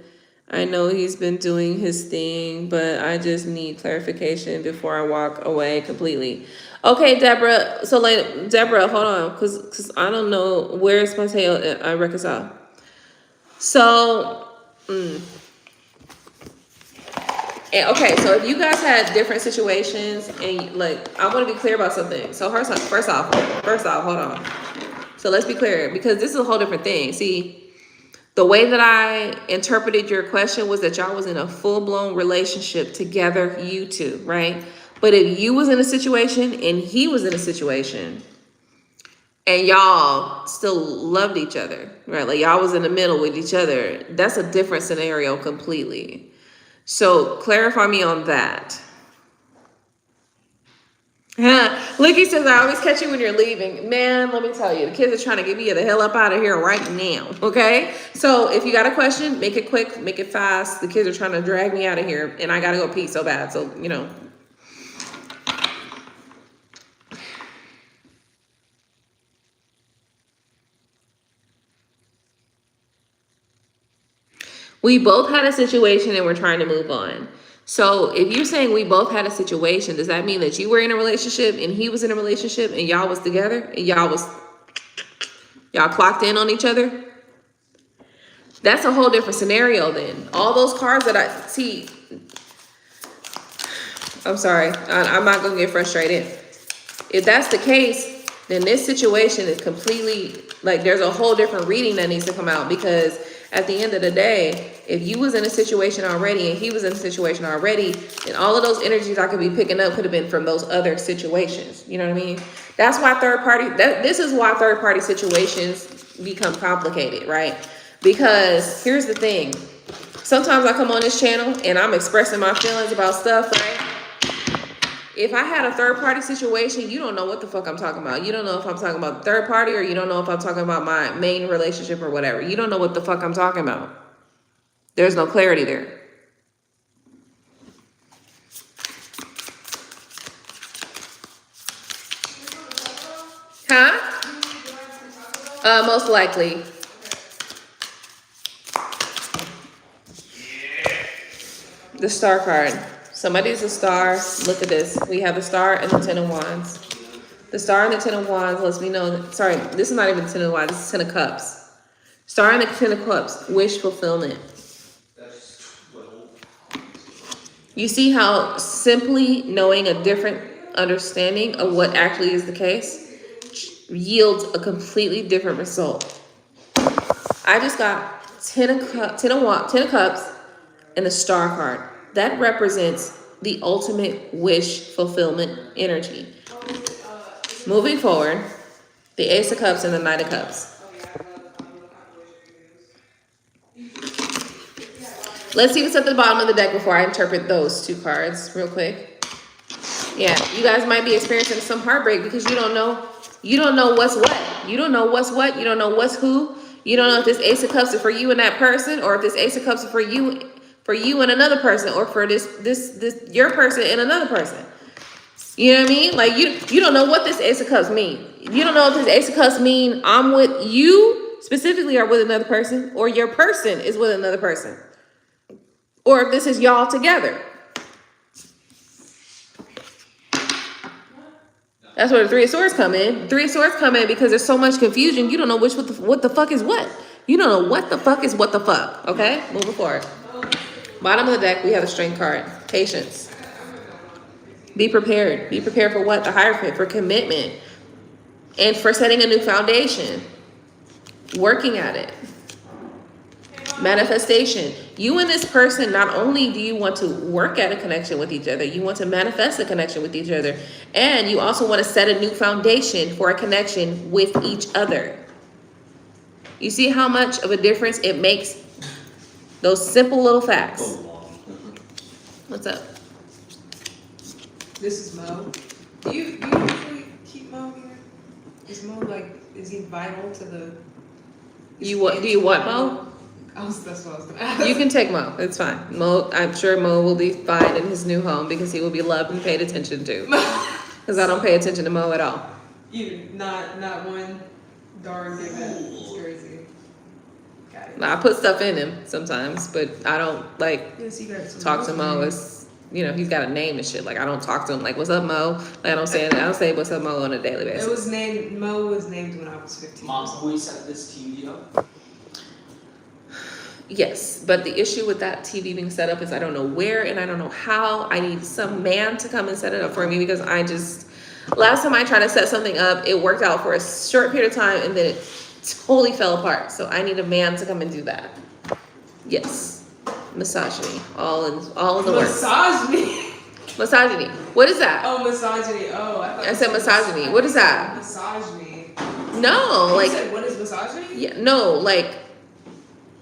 I know he's been doing his thing, but I just need clarification before I walk away completely. Okay, Deborah. So like, Deborah, hold on, because I don't know where's Mateo. I reconcile. So, okay, so if you guys had different situations and like, I want to be clear about something. So first off, hold on. So let's be clear, because this is a whole different thing. See, the way that I interpreted your question was that y'all was in a full-blown relationship together, you two, right? But if you was in a situation and he was in a situation and y'all still loved each other, right? Like y'all was in the middle with each other, that's a different scenario completely. So clarify me on that. Licky says, I always catch you when you're leaving. Man, let me tell you, the kids are trying to get me the hell up out of here right now, okay? So if you got a question, make it quick, make it fast. The kids are trying to drag me out of here, and I got to go pee so bad, so, you know. We both had a situation, and we're trying to move on. So if you're saying we both had a situation, does that mean that you were in a relationship and he was in a relationship and y'all was together and y'all clocked in on each other? That's a whole different scenario then. All those cards that I see, I'm sorry, I'm not gonna get frustrated. If that's the case, then this situation is completely, like there's a whole different reading that needs to come out, because at the end of the day, if you was in a situation already and he was in a situation already, then all of those energies I could be picking up could have been from those other situations. You know what I mean? That's why this is why third party situations become complicated, right? Because here's the thing. Sometimes I come on this channel and I'm expressing my feelings about stuff, right? if I had a third party situation, you don't know what the fuck I'm talking about. You don't know if I'm talking about third party or you don't know if I'm talking about my main relationship or whatever. You don't know what the fuck I'm talking about. There's no clarity there. Huh? Most likely. The star card. Somebody's a star. Look at this. We have the star and the 10 of wands. The star and the 10 of wands lets me know that, sorry, this is not even the 10 of wands, this is 10 of cups. Star and the 10 of cups, wish fulfillment. That's 12. You see how simply knowing a different understanding of what actually is the case yields a completely different result. I just got 10 of cups and the star card. That represents the ultimate wish fulfillment energy. Moving forward, the Ace of Cups and the Knight of Cups. Let's see what's at the bottom of the deck before I interpret those two cards real quick. Yeah, you guys might be experiencing some heartbreak because you don't know what's what. You don't know what's what. You don't know what's who. You don't know if this Ace of Cups is for you and that person, or if this Ace of Cups is for you and another person, or for this your person and another person. You know what I mean? Like you don't know what this Ace of Cups mean. You don't know if this Ace of Cups mean I'm with you specifically or with another person, or your person is with another person. Or if this is y'all together. That's where the Three of Swords come in. Three of Swords come in because there's so much confusion. You don't know what the fuck is what. You don't know what the fuck is what the fuck. Okay? Moving forward. Bottom of the deck, we have the Strength card. Patience. Be prepared. Be prepared for what? The Hierophant. For commitment. And for setting a new foundation. Working at it. Manifestation. You and this person, not only do you want to work at a connection with each other, you want to manifest a connection with each other, and you also want to set a new foundation for a connection with each other. You see how much of a difference it makes? Those simple little facts. What's up? This is Mo. Do you usually keep Mo here? Is Mo is he vital to the? Do you want Mo? That's what I was gonna ask. You can take Mo. It's fine. Mo, I'm sure Mo will be fine in his new home because he will be loved and paid attention to. Because I don't pay attention to Mo at all. You not one darn big man. It's crazy. Got it. I put stuff in him sometimes, but I don't Yes, you got some talk to Mo as he's got a name and shit. Like I don't talk to him like what's up Mo. Like I don't say what's up Mo on a daily basis. Mo was named when I was 15. Mom, can we set this TV up? Yes, but the issue with that TV being set up is I don't know where and I don't know how. I need some man to come and set it up for me because last time I tried to set something up, it worked out for a short period of time and then it totally fell apart. So I need a man to come and do that. Yes, misogyny, all in the works. Misogyny. Misogyny. What is that? Oh, misogyny. Oh, I said misogyny. What is that? Misogyny. No, You said what is misogyny? yeah, no,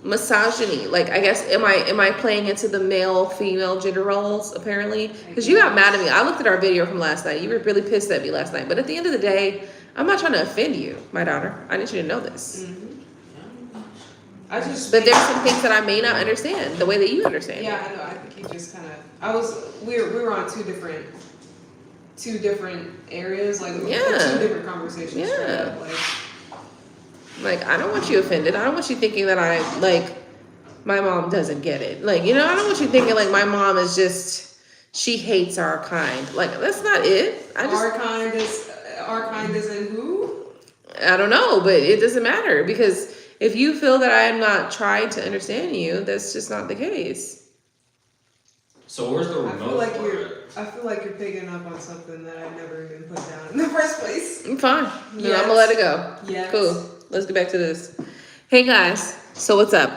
misogyny. Like I guess am I playing into the male female gender roles apparently? Because you got mad at me. I looked at our video from last night. You were really pissed at me last night. But at the end of the day, I'm not trying to offend you, my daughter. I need you to know this. Mm-hmm. But there's some things that I may not understand the way that you understand. Yeah, I know. I think you just kind of. We were on two different areas, like Yeah. two different conversations. Yeah. straight up, Like I don't want you offended. I don't want you thinking that my mom doesn't get it. I don't want you thinking like my mom is just she hates our kind. Like that's not it. our kind is in who? I don't know, but it doesn't matter because if you feel that I am not trying to understand you, that's just not the case. So where's the remote for it? I feel like you're picking up on something that I never even put down in the first place. I'm fine. Then Yes. I'm gonna let it go. Yes. Cool. Let's get back to this. Hey guys, so what's up?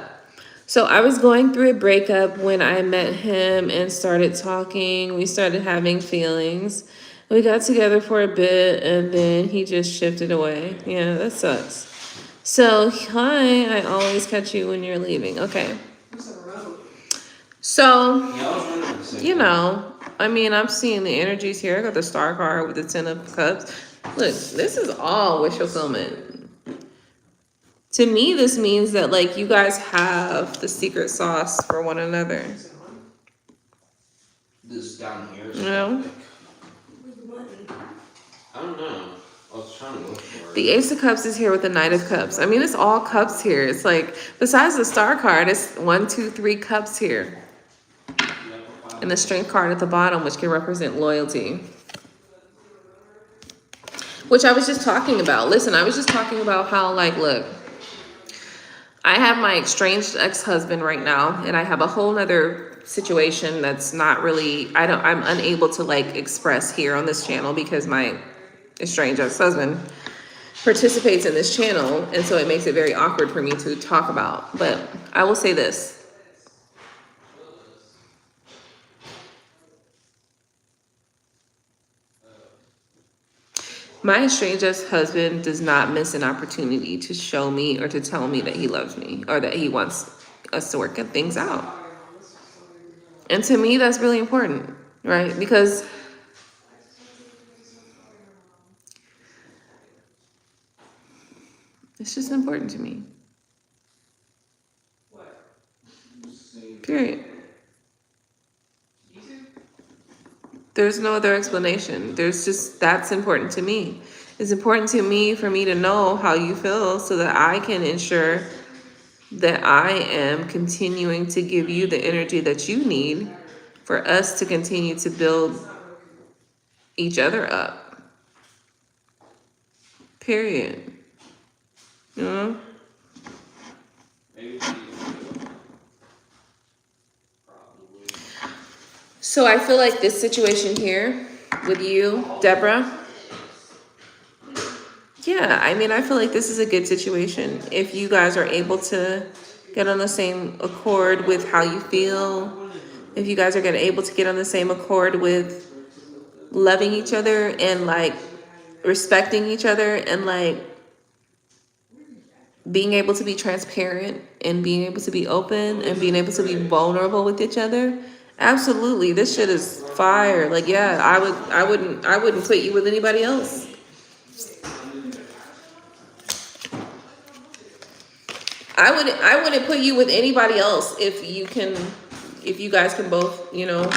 So I was going through a breakup when I met him and started talking. We started having feelings. We got together for a bit and then he just shifted away. Yeah, that sucks. So, hi, I always catch you when you're leaving. Okay. What's a remote? So, Yeah, I was wondering the same thing. I mean, I'm seeing the energies here. I got the star card with the 10 of cups. Look, this is all wish fulfillment. To me, this means that like you guys have the secret sauce for one another. This down here is You know? I don't know. I was trying to look for it. The Ace of Cups is here with the Knight of Cups. I mean, it's all cups here. It's like, besides the star card, it's 1, 2, 3 cups here. And the Strength card at the bottom, which can represent loyalty. Which I was just talking about. Listen, I was just talking about how, like, look, I have my estranged ex-husband right now, and I have a whole nother situation that's not really, I'm unable to like express here on this channel because my estranged ex-husband participates in this channel, and so it makes it very awkward for me to talk about. But I will say this. My estranged ex-husband does not miss an opportunity to show me or to tell me that he loves me or that he wants us to work things out. And to me, that's really important, right? Because it's just important to me. Period. There's no other explanation. There's just, that's important to me. It's important to me for me to know how you feel so that I can ensure that I am continuing to give you the energy that you need for us to continue to build each other up. Period. You know? So I feel like this situation here with you, Deborah, yeah, I mean, I feel like this is a good situation. If you guys are able to get on the same accord with how you feel, if you guys are able to get on the same accord with loving each other and like respecting each other and like being able to be transparent and being able to be open and being able to be vulnerable with each other. Absolutely, this shit is fire. Like, yeah, I wouldn't put you with anybody else. I wouldn't put you with anybody else if you guys can both, you know,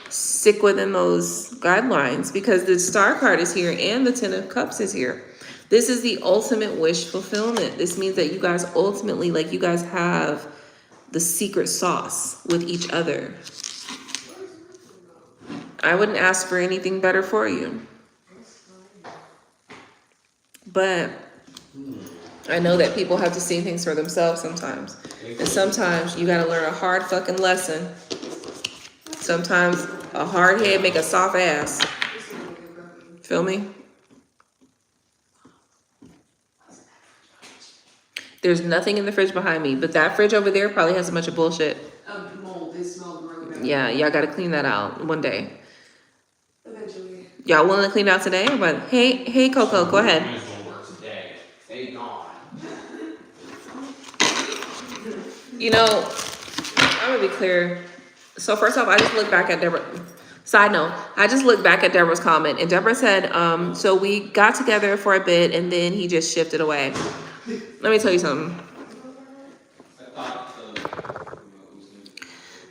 stick within those guidelines, because the Star card is here and the 10 of Cups is here. This is the ultimate wish fulfillment. This means that you guys ultimately, like, you guys have the secret sauce with each other. I wouldn't ask for anything better for you. But I know that people have to see things for themselves sometimes. And sometimes you gotta learn a hard fucking lesson. Sometimes a hard head make a soft ass. Feel me? There's nothing in the fridge behind me, but that fridge over there probably has a bunch of bullshit. Mold. It smelled really bad. Yeah, y'all gotta clean that out one day. Eventually. Y'all willing to clean out today? But hey, Coco, go ahead. They gone. You know, I'm gonna be clear. So first off, I just looked back at Deborah. Side note, I just looked back at Deborah's comment, and Deborah said, so we got together for a bit, and then he just shifted away. Let me tell you something.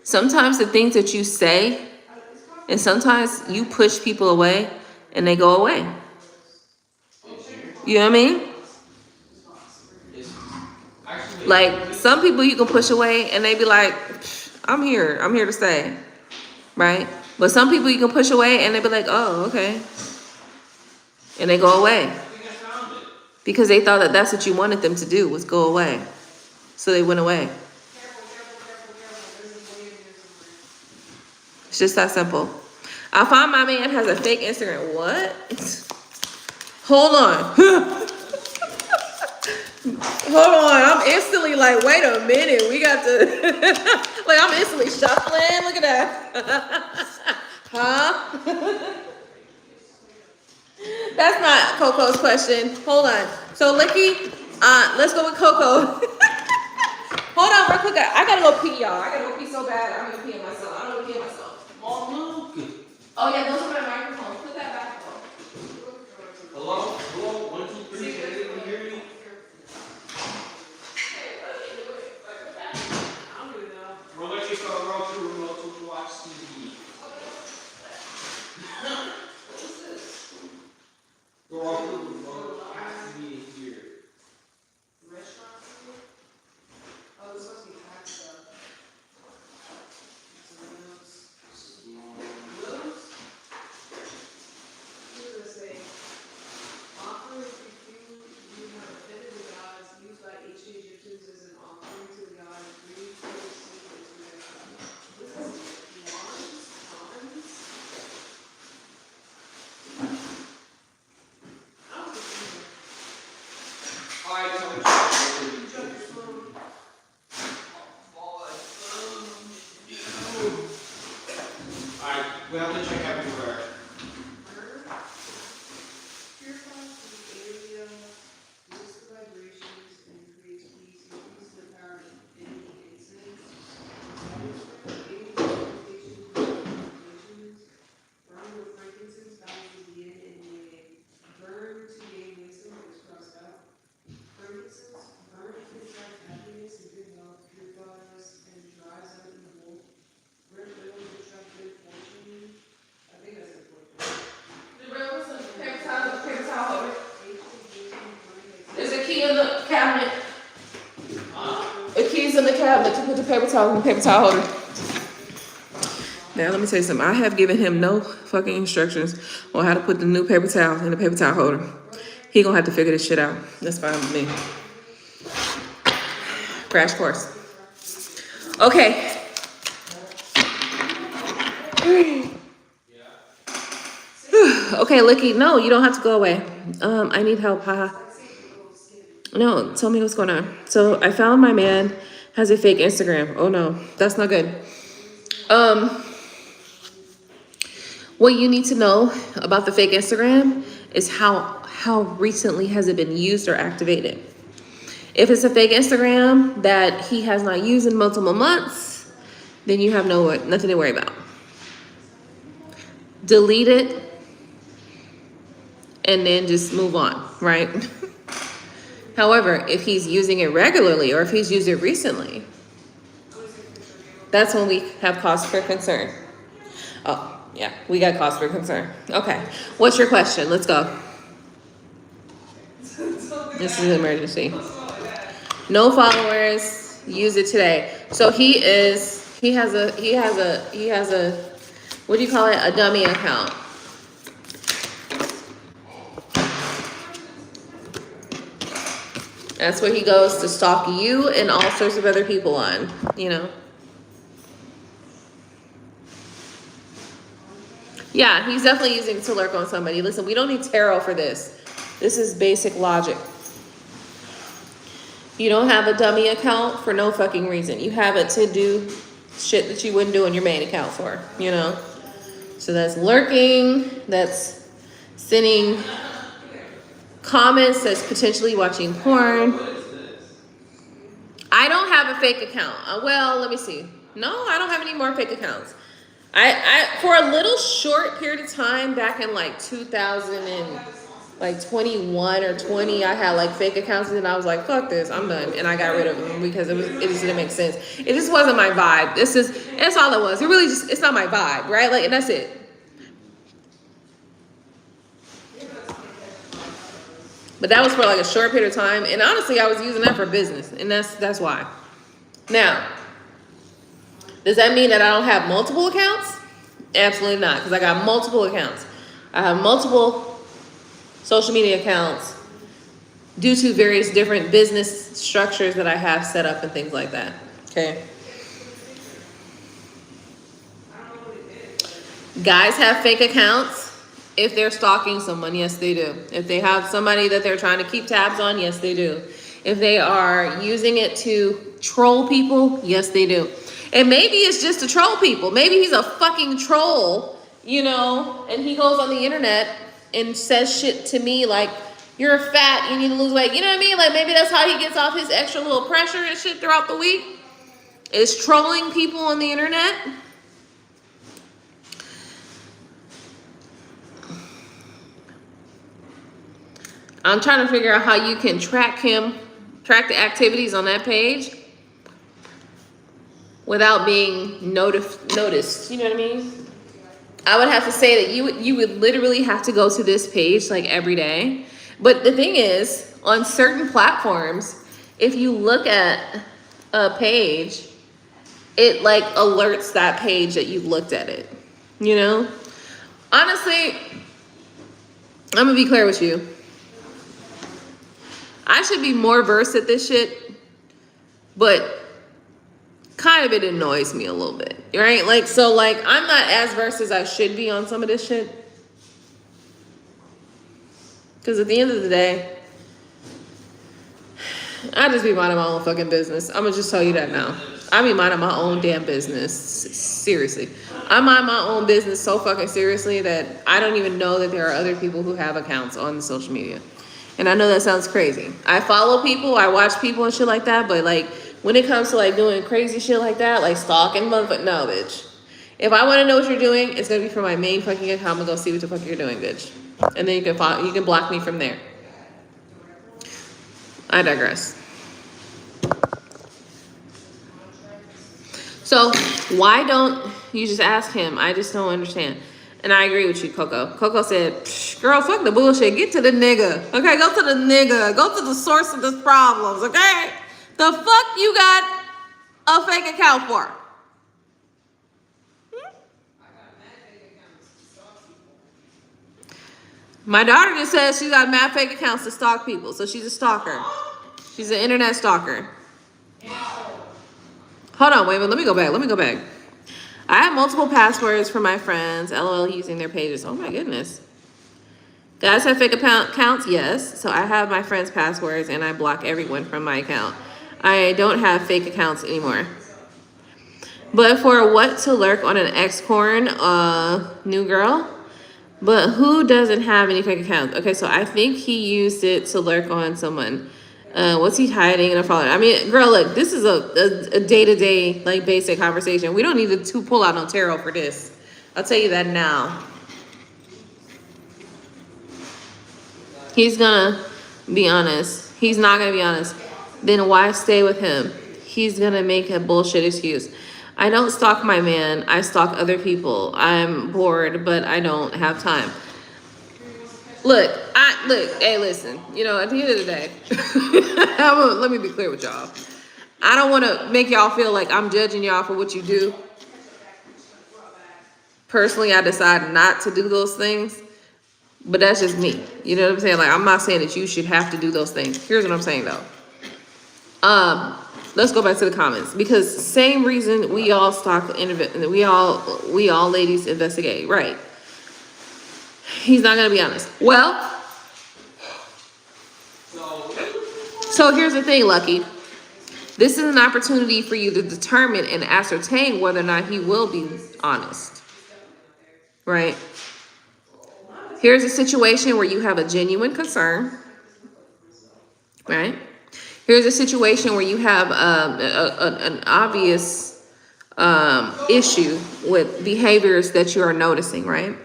Sometimes the things that you say, and sometimes you push people away, and they go away. You know what I mean? Like, some people you can push away, and they be like, I'm here to stay, right? But some people you can push away, and they be like, oh, okay. And they go away. Because they thought that that's what you wanted them to do, was go away. So they went away. It's just that simple. I found my man has a fake Instagram. What? Hold on. Hold on. I'm instantly like, wait a minute. We got to... like, I'm instantly shuffling. Look at that. Huh? That's not Coco's question. Hold on. So, Licky, let's go with Coco. Hold on real quick. I gotta go pee, y'all. I gotta go pee so bad. I'm gonna pee in myself. I don't want to pee in myself. Oh, look. Oh yeah, those are my microphones. Put that back though. Hello? Hello? 1, 2, 3. Can anyone hear me? Remote to watch TV. Go on to watch TV here. Restaurant food? Oh, this must be tax stuff. Those? What does it say? Offerings you have offended the gods, used by ancient Egyptians as an offering to the gods, breathe for the secrets for their gods. What is this? Wands? Wands? I don't think Alright, tell me. Alright, we have to check everywhere. purifies the area, lifts the vibrations, and creates peace, increases the power of any incense. Burn with frankincense, values the yin and yang. Burn to gain wisdom is crossed out. Frankincense, burn inside happiness and good health, purifies and dries out evil. Red oil to attract good fortune. I think that's the fortune. There's a key in the cabinet. The key's in the cabinet to put the paper towel in the paper towel holder. Now let me tell you something. I have given him no fucking instructions on how to put the new paper towel in the paper towel holder. He gonna have to figure this shit out. That's fine with me. Crash course. Okay. Okay, Licky, no, you don't have to go away. I need help, haha. No, tell me what's going on. So I found my man has a fake Instagram. Oh no, that's not good. What you need to know about the fake Instagram is how recently has it been used or activated. If it's a fake Instagram that he has not used in multiple months, then you have nothing to worry about. Delete it and then just move on, right? However, if he's using it regularly or if he's used it recently, that's when we have cause for concern. Oh, yeah, we got cause for concern. Okay, what's your question? Let's go. This is an emergency. No followers, use it today. So he has a, what do you call it? A dummy account. That's where he goes to stalk you and all sorts of other people on, you know. Yeah, he's definitely using it to lurk on somebody. Listen, we don't need tarot for this. This is basic logic. You don't have a dummy account for no fucking reason. You have it to do shit that you wouldn't do on your main account for, you know. So that's lurking, that's sending comments, that's potentially watching porn. I don't have a fake account. Well, let me see. No, I don't have any more fake accounts. I for a little short period of time back in like 2021 or 20, I had like fake accounts and I was like, fuck this, I'm done. And I got rid of them because it just didn't make sense. It just wasn't my vibe. That's all it was. It really just, it's not my vibe, right? Like, and that's it. But that was for like a short period of time. And honestly, I was using that for business. And that's why. Now, does that mean that I don't have multiple accounts? Absolutely not, because I got multiple accounts. I have multiple social media accounts due to various different business structures that I have set up and things like that. Okay. Guys have fake accounts if they're stalking someone. Yes, they do. If they have somebody that they're trying to keep tabs on, yes, they do. If they are using it to troll people, yes, they do. And maybe it's just to troll people. Maybe he's a fucking troll, you know, and he goes on the internet and says shit to me like, you're fat, you need to lose weight. You know what I mean? Like, maybe that's how he gets off his extra little pressure and shit throughout the week, is trolling people on the internet. I'm trying to figure out how you can track the activities on that page without being noticed. You know what I mean? I would have to say that you would literally have to go to this page like every day. But the thing is, on certain platforms, if you look at a page, it like alerts that page that you've looked at it. You know? Honestly, I'm gonna be clear with you. I should be more versed at this shit, but kind of it annoys me a little bit, right? Like, so like, I'm not as versed as I should be on some of this shit. Because at the end of the day, I just be minding my own fucking business. I'm gonna just tell you that now. I be minding my own damn business. Seriously. I mind my own business so fucking seriously that I don't even know that there are other people who have accounts on the social media. And I know that sounds crazy. I follow people, I watch people and shit like that, but like, when it comes to like doing crazy shit like that, like stalking motherfucker, no, bitch. If I want to know what you're doing, it's gonna be from my main fucking account. I'm gonna go see what the fuck you're doing, bitch. And then you can block me from there. I digress. So why don't you just ask him? I just don't understand. And I agree with you, Coco. Coco said, girl, fuck the bullshit. Get to the nigga. Okay, go to the nigga. Go to the source of this problems, okay? The fuck you got a fake account for? My daughter just says she's got mad fake accounts to stalk people, so she's a stalker. She's an internet stalker. Hold on, wait a minute. Let me go back. I have multiple passwords for my friends, LOL, using their pages. Oh my goodness. Guys have fake accounts? Yes. So I have my friends' passwords and I block everyone from my account. I don't have fake accounts anymore. But for what to lurk on an ex-corn, new girl? But who doesn't have any fake accounts? Okay, so I think he used it to lurk on someone. What's he hiding in a follower? I mean, girl, look, this is a day-to-day, like, basic conversation. We don't need to pull out no tarot for this. I'll tell you that now. He's gonna be honest. He's not gonna be honest. Then why stay with him? He's gonna make a bullshit excuse. I don't stalk my man. I stalk other people. I'm bored, but I don't have time. Look, hey, listen, you know, at the end of the day, let me be clear with y'all. I don't want to make y'all feel like I'm judging y'all for what you do. Personally, I decide not to do those things, but that's just me. You know what I'm saying? Like, I'm not saying that you should have to do those things. Here's what I'm saying, though. Let's go back to the comments, because same reason we all stalk, we all ladies investigate, right? He's not gonna be honest. Well, so here's the thing, Lucky. This is an opportunity for you to determine and ascertain whether or not he will be honest, right? Here's a situation where you have a genuine concern, right? Here's a situation where you have an obvious issue with behaviors that you are noticing, right?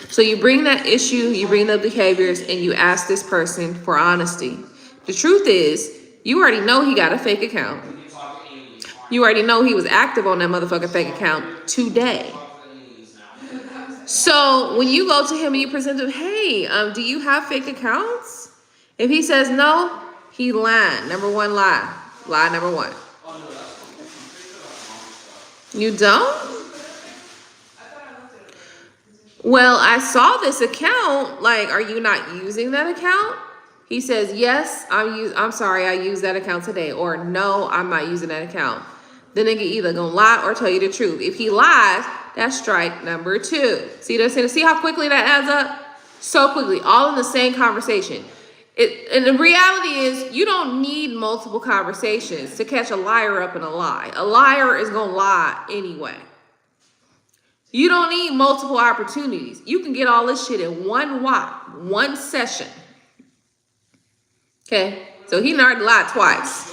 So you bring that issue, you bring the behaviors, and you ask this person for honesty. The truth is, you already know he got a fake account. You already know he was active on that motherfucking fake account today. So when you go to him and you present him, hey, do you have fake accounts? If he says no, he lying. Number one lie. Lie number one. You don't? Well, I saw this account. Like, are you not using that account? He says, yes, I'm sorry, I used that account today. Or no, I'm not using that account. Then they can either gonna lie or tell you the truth. If he lies, that's strike number 2. See how quickly that adds up? So quickly, all in the same conversation. And the reality is, you don't need multiple conversations to catch a liar up in a lie. A liar is gonna lie anyway. You don't need multiple opportunities. You can get all this shit in one session. Okay, so he already lied twice.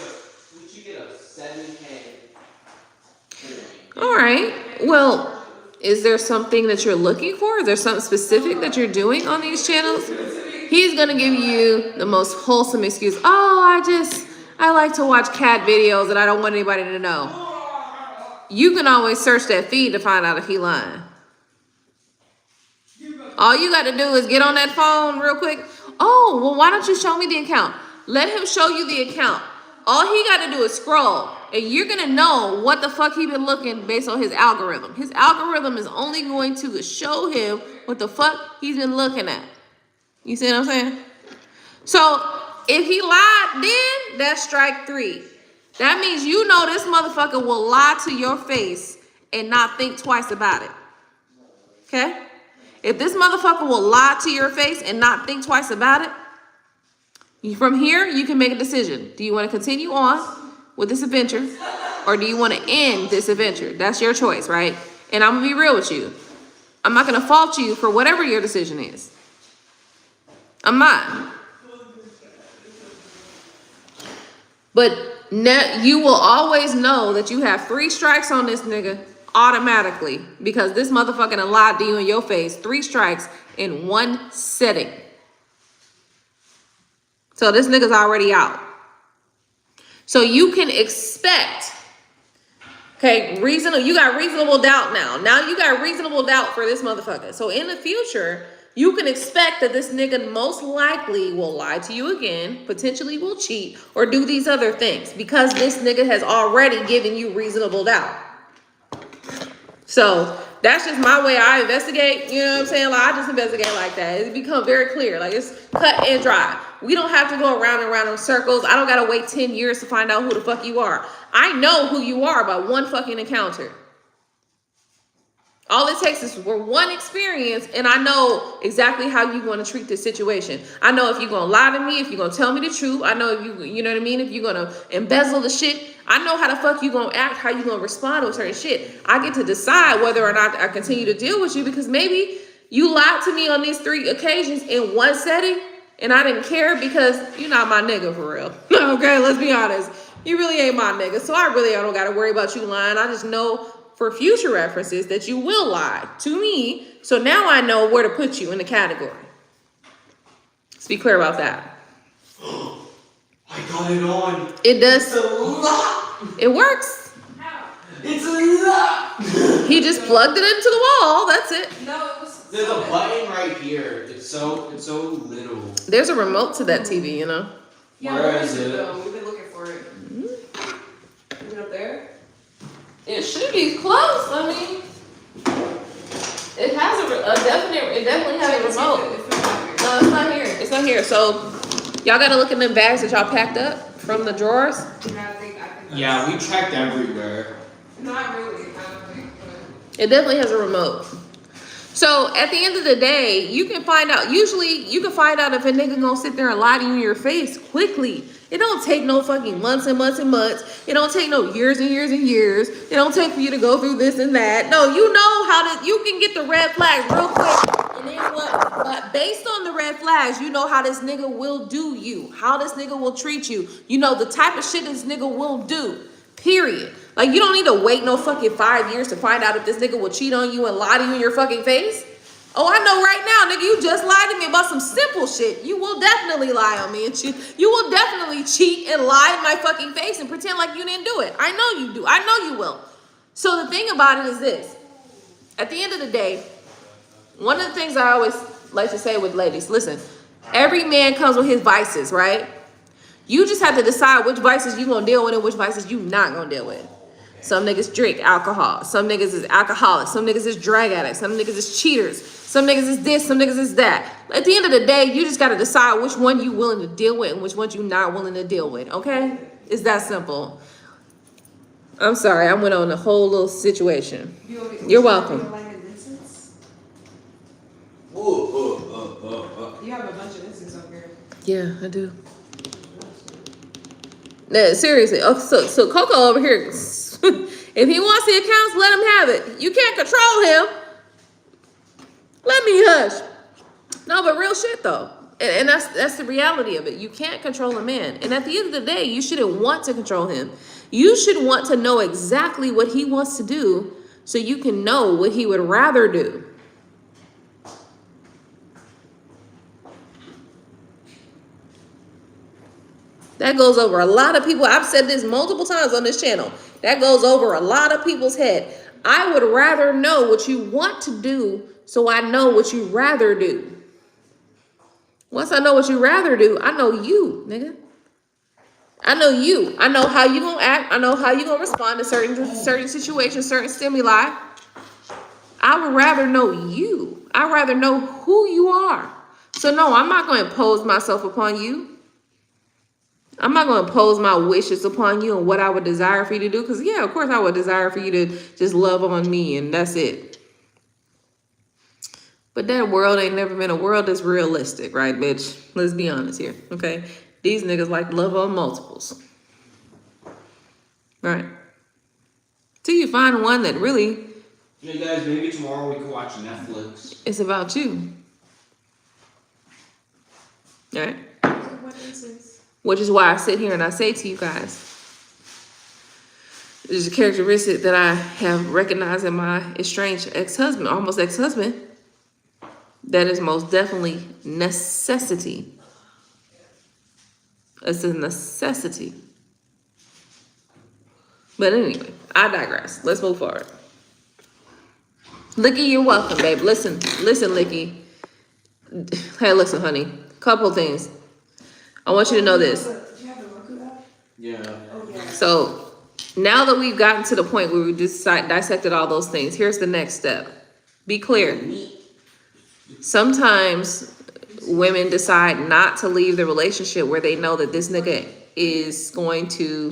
Would you get a 7K? All right, well, is there something that you're looking for? Is there something specific that you're doing on these channels? He's gonna give you the most wholesome excuse. Oh, I like to watch cat videos and I don't want anybody to know. You can always search that feed to find out if he lying. All you got to do is get on that phone real quick. Oh, well, why don't you show me the account? Let him show you the account. All he got to do is scroll, and you're going to know what the fuck he been looking based on his algorithm. His algorithm is only going to show him what the fuck he's been looking at. You see what I'm saying? So if he lied then, that's strike 3. That means you know this motherfucker will lie to your face and not think twice about it. Okay? If this motherfucker will lie to your face and not think twice about it, from here, you can make a decision. Do you want to continue on with this adventure, or do you want to end this adventure? That's your choice, right? And I'm going to be real with you. I'm not going to fault you for whatever your decision is. I'm not. But you will always know that you have 3 strikes on this nigga automatically, because this motherfucker done lied to you in your face. 3 strikes in one setting. So this nigga's already out. So you can expect, okay, you got reasonable doubt now. Now you got reasonable doubt for this motherfucker. So in the future, you can expect that this nigga most likely will lie to you again, potentially will cheat, or do these other things, because this nigga has already given you reasonable doubt. So that's just my way I investigate. You know what I'm saying? Like, I just investigate like that. It's become very clear. Like, it's cut and dry. We don't have to go around and around in circles. I don't got to wait 10 years to find out who the fuck you are. I know who you are by one fucking encounter. All it takes is for one experience, and I know exactly how you're going to treat this situation. I know if you're going to lie to me, if you're going to tell me the truth. I know if you know what I mean? If you're going to embezzle the shit. I know how the fuck you going to act, how you going to respond to certain shit. I get to decide whether or not I continue to deal with you, because maybe you lied to me on these 3 occasions in one setting, and I didn't care because you're not my nigga for real. Okay, let's be honest. You really ain't my nigga, so I don't got to worry about you lying. I just know for future references that you will lie to me. So now I know where to put you in the category. Let's be clear about that. I got it on. It does. It's a lock. It works. How? It's a lock. He just plugged it into the wall. That's it. No, it was. There's a button right here. It's so little. There's a remote to that TV, you know. Yeah, Where is it? Though? We've been looking for it. Is it up there? It should be close. I mean, it has it definitely has a remote. No, it's not here. It's not here. So y'all gotta look in the bags that y'all packed up from the drawers. I think Yeah, we checked everywhere. Not really, I don't think. But It definitely has a remote. So at the end of the day, you can find out. Usually, you can find out if a nigga gonna sit there and lie to you in your face quickly. It don't take no fucking months and months and months. It don't take no years and years and years. It don't take for you to go through this and that. No, you know how to. You can get the red flags real quick. And then what? But based on the red flags, you know how this nigga will do you. How this nigga will treat you. You know the type of shit this nigga will do. Period. Like, you don't need to wait no fucking 5 years to find out if this nigga will cheat on you and lie to you in your fucking face. Oh, I know right now, nigga, you just lied to me about some simple shit. You will definitely lie on me and cheat. You will definitely cheat and lie in my fucking face and pretend like you didn't do it. I know you do. I know you will. So the thing about it is this. At the end of the day, one of the things I always like to say with ladies, listen, every man comes with his vices, right? You just have to decide which vices you gonna deal with and which vices you not gonna deal with. Some niggas drink alcohol. Some niggas is alcoholics. Some niggas is drug addicts. Some niggas is cheaters. Some niggas is this. Some niggas is that. At the end of the day, you just got to decide which one you willing to deal with and which one you not willing to deal with. Okay? It's that simple. I'm sorry. I went on the whole little situation. You're welcome. you have a bunch of incense over here. Yeah, I do. No, seriously. Oh, so Coco over here, if he wants the accounts, let him have it. You can't control him. Let me hush. No, but real shit though. And that's the reality of it. You can't control a man. And at the end of the day, you shouldn't want to control him. You should want to know exactly what he wants to do so you can know what he would rather do. That goes over a lot of people. I've said this multiple times on this channel. That goes over a lot of people's head. I would rather know what you want to do so I know what you rather do. Once I know what you rather do, I know you, nigga. I know you. I know how you gonna act. I know how you gonna respond to certain situations, certain stimuli. I would rather know you. I'd rather know who you are. So no, I'm not going to impose myself upon you. I'm not going to impose my wishes upon you and what I would desire for you to do. Because yeah, of course I would desire for you to just love on me and that's it. But that world ain't never been a world that's realistic, right, bitch? Let's be honest here, okay? These niggas like love on multiples. Right? Till you find one that really... Hey guys, maybe tomorrow we can watch Netflix. It's about you. All right? Which is why I sit here and I say to you guys, there's a characteristic that I have recognized in my estranged ex-husband, almost ex-husband, that is most definitely necessity. It's a necessity. But anyway, I digress. Let's move forward. Licky, you're welcome, babe. Listen, Licky. Hey, listen, honey. Couple things. I want you to know this. Do you have the Roku app? Yeah. Oh, yeah. So now that we've gotten to the point where we dissected all those things, here's the next step. Be clear. Sometimes women decide not to leave the relationship where they know that this nigga is going to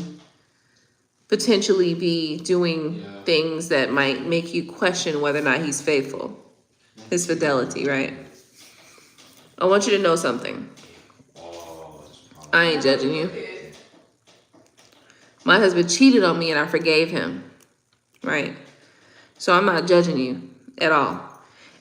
potentially be doing things that might make you question whether or not he's faithful. His fidelity, right? I want you to know something. I ain't judging you. My husband cheated on me and I forgave him, right? So I'm not judging you at all.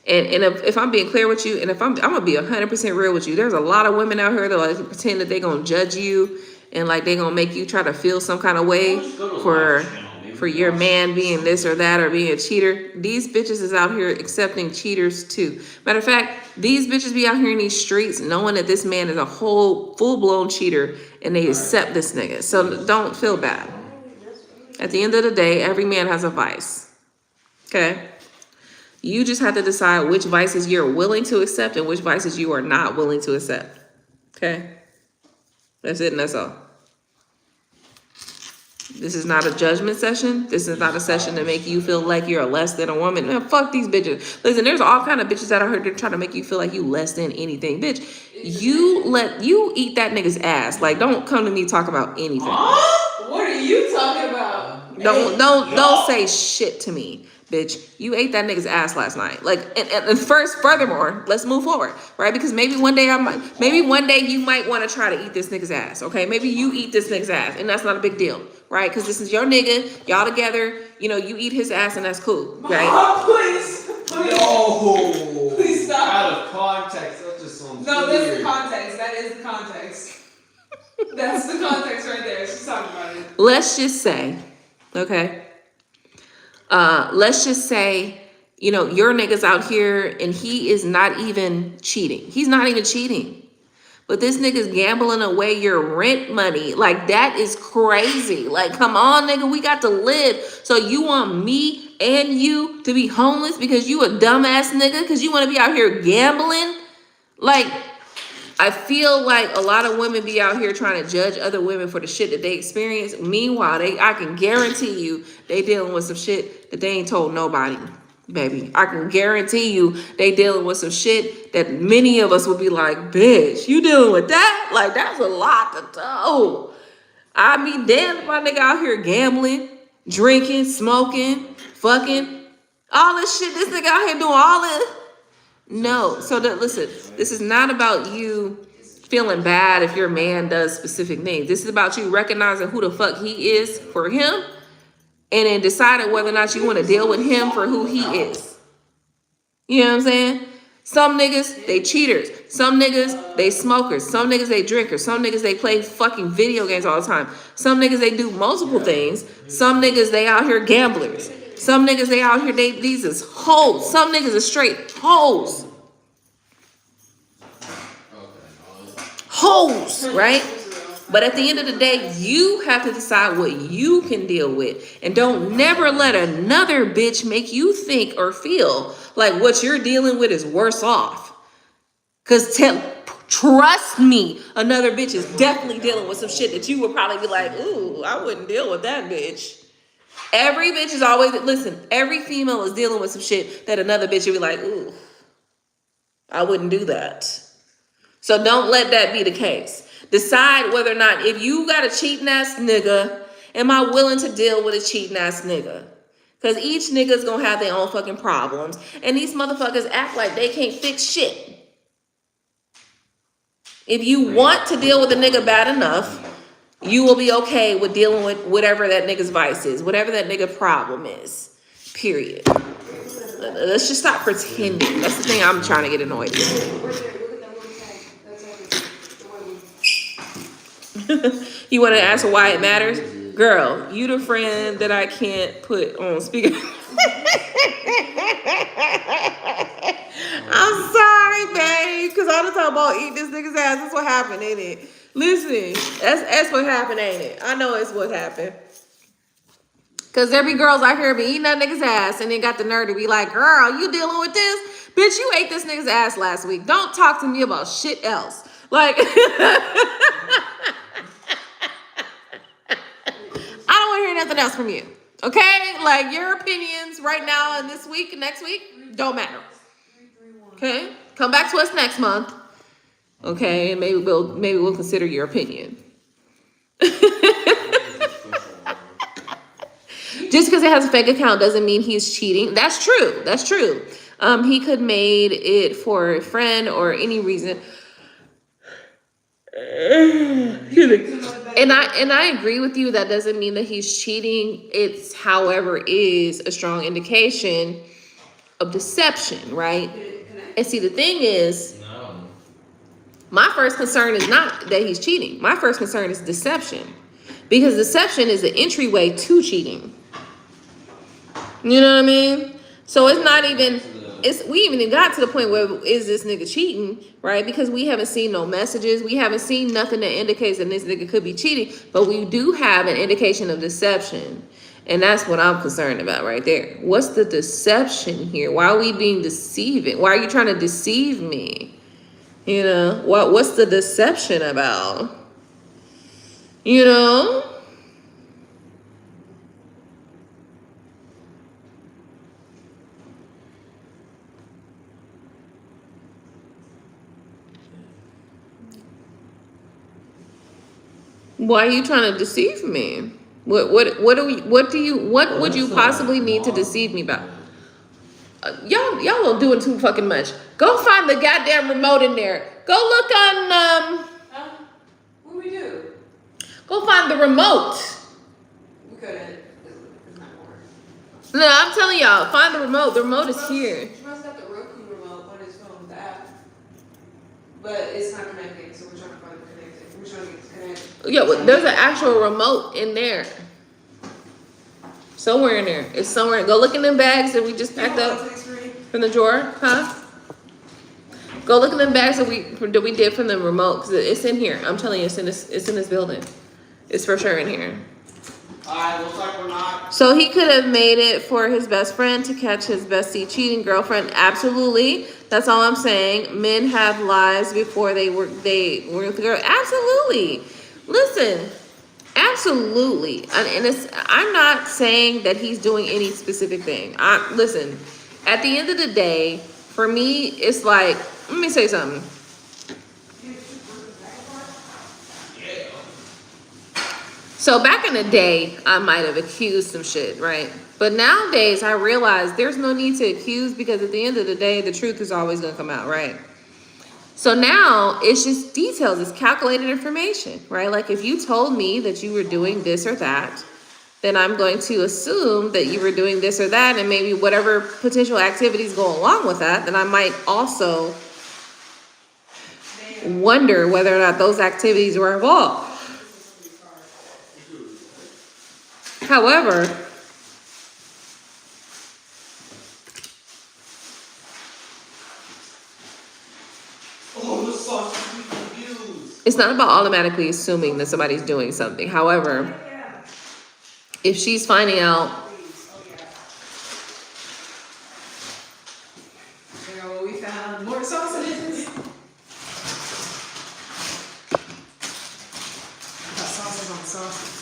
And if I'm being clear with you, and if I'm gonna be 100% real with you, there's a lot of women out here that like pretend that they're gonna judge you and like they're gonna make you try to feel some kind of way for your man being this or that or being a cheater. These bitches is out here accepting cheaters too. Matter of fact, these bitches be out here in these streets knowing that this man is a whole full-blown cheater and they accept this nigga. So don't feel bad. At the end of the day, every man has a vice. Okay? You just have to decide which vices you're willing to accept and which vices you are not willing to accept. Okay? That's it and that's all. This is not a judgment session. This is not a session to make you feel like you're less than a woman. Man, fuck these bitches. Listen, there's all kind of bitches out here trying to make you feel like you less than anything. Bitch, you eat that nigga's ass. Like, don't come to me talk about anything. Huh? What are you talking about? Don't say shit to me. Bitch, you ate that nigga's ass last night. Like, and furthermore, let's move forward, right? Because maybe one day you might want to try to eat this nigga's ass, okay? Maybe you eat this nigga's ass, and that's not a big deal, right? Because this is your nigga, y'all together, you know, you eat his ass, and that's cool, right? Mom, please. No. Please stop. Out of context, that just sounds No, weird. that's the context. That is the context. That's the context right there. She's talking about it. Let's just say, okay? Let's just say, you know, your nigga's out here and he is not even cheating. He's not even cheating. But this nigga's gambling away your rent money. Like, that is crazy. Like, come on, nigga, we got to live. So you want me and you to be homeless because you a dumbass nigga? Because you want to be out here gambling? Like, I feel like a lot of women be out here trying to judge other women for the shit that they experience. Meanwhile, I can guarantee you they dealing with some shit that they ain't told nobody, baby. I can guarantee you they dealing with some shit that many of us would be like, bitch, you dealing with that? Like, that's a lot to do. I mean, damn, my nigga out here gambling, drinking, smoking, fucking, all this shit. This nigga out here doing all this. No, so listen, this is not about you feeling bad if your man does specific things. This is about you recognizing who the fuck he is for him and then deciding whether or not you want to deal with him for who he is. You know what I'm saying? Some niggas, they cheaters. Some niggas, they smokers. Some niggas, they drinkers. Some niggas, they play fucking video games all the time. Some niggas, they do multiple things. Some niggas, they out here gamblers. Some niggas, they out here, these is hoes. Some niggas are straight hoes. Hoes, right? But at the end of the day, you have to decide what you can deal with. And don't never let another bitch make you think or feel like what you're dealing with is worse off. Because trust me, another bitch is definitely dealing with some shit that you would probably be like, ooh, I wouldn't deal with that bitch. Every bitch is always, listen, every female is dealing with some shit that another bitch would be like, ooh, I wouldn't do that. So don't let that be the case. Decide whether or not, if you got a cheating ass nigga, am I willing to deal with a cheating ass nigga? Because each nigga's gonna have their own fucking problems. And these motherfuckers act like they can't fix shit. If you want to deal with a nigga bad enough, you will be okay with dealing with whatever that nigga's vice is, whatever that nigga problem is. Period. Let's just stop pretending. That's the thing I'm trying to get annoyed with. Right there, look at that one tag. That's everything. The one. You want to ask why it matters? Girl, you the friend that I can't put on speaker. I'm sorry, babe, because all the time about eat this nigga's ass. That's what happened, ain't it? Listen, that's what happened, ain't it? I know it's what happened. Because there be girls out here be eating that nigga's ass and then got the nerve to be like, girl, you dealing with this? Bitch, you ate this nigga's ass last week. Don't talk to me about shit else. Like, I don't want to hear nothing else from you. Okay? Like, your opinions right now and this week and next week don't matter. Okay? Come back to us next month. Okay? And maybe we'll consider your opinion. Just because it has a fake account doesn't mean he's cheating. That's true. That's true. He could made it for a friend or any reason. And I agree with you. That doesn't mean that he's cheating. It's, however, is a strong indication of deception, right? And see, the thing is, my first concern is not that he's cheating. My first concern is deception, because deception is the entryway to cheating. You know what I mean? So it's not even, we even got to the point where, is this nigga cheating, right? Because we haven't seen no messages. We haven't seen nothing that indicates that this nigga could be cheating, but we do have an indication of deception. And that's what I'm concerned about right there. What's the deception here? Why are we being deceiving? Why are you trying to deceive me? You know, what's the deception about? You know? Why are you trying to deceive me? What would you possibly need to deceive me about? Y'all are doing too fucking much. Go find the goddamn remote in there. Go look on What do we do? Go find the remote. We couldn't. It's not working. No, I'm telling y'all, find the remote. The remote is here. She must have the Roku remote on his phone with the app. But it's not connecting, so we're trying to find it connected. We're trying to get it connected. Yeah, well, there's an actual remote in there. Somewhere in there. It's somewhere. Go look in them bags that we just packed up from the drawer, huh? Go look in them bags that we did from the remote, because it's in here. I'm telling you, it's in this building. It's for sure in here. Alright, looks like we're not. So he could have made it for his best friend to catch his bestie cheating girlfriend. Absolutely. That's all I'm saying. Men have lives before they were with the girl. Absolutely. Listen. Absolutely. And I'm not saying that he's doing any specific thing. Listen, at the end of the day, for me, it's like, let me say something. So back in the day, I might have accused some shit, right? But nowadays, I realize there's no need to accuse, because at the end of the day, the truth is always going to come out, right? So now it's just details. It's calculated information, right? Like if you told me that you were doing this or that, then I'm going to assume that you were doing this or that, and maybe whatever potential activities go along with that, then I might also wonder whether or not those activities were involved. However, Oh, the sauce is confused. It's not about automatically assuming that somebody's doing something. However, Yeah. if she's finding out, Please. Oh, yeah. You know, we found more sausages. Got sauces on sauces.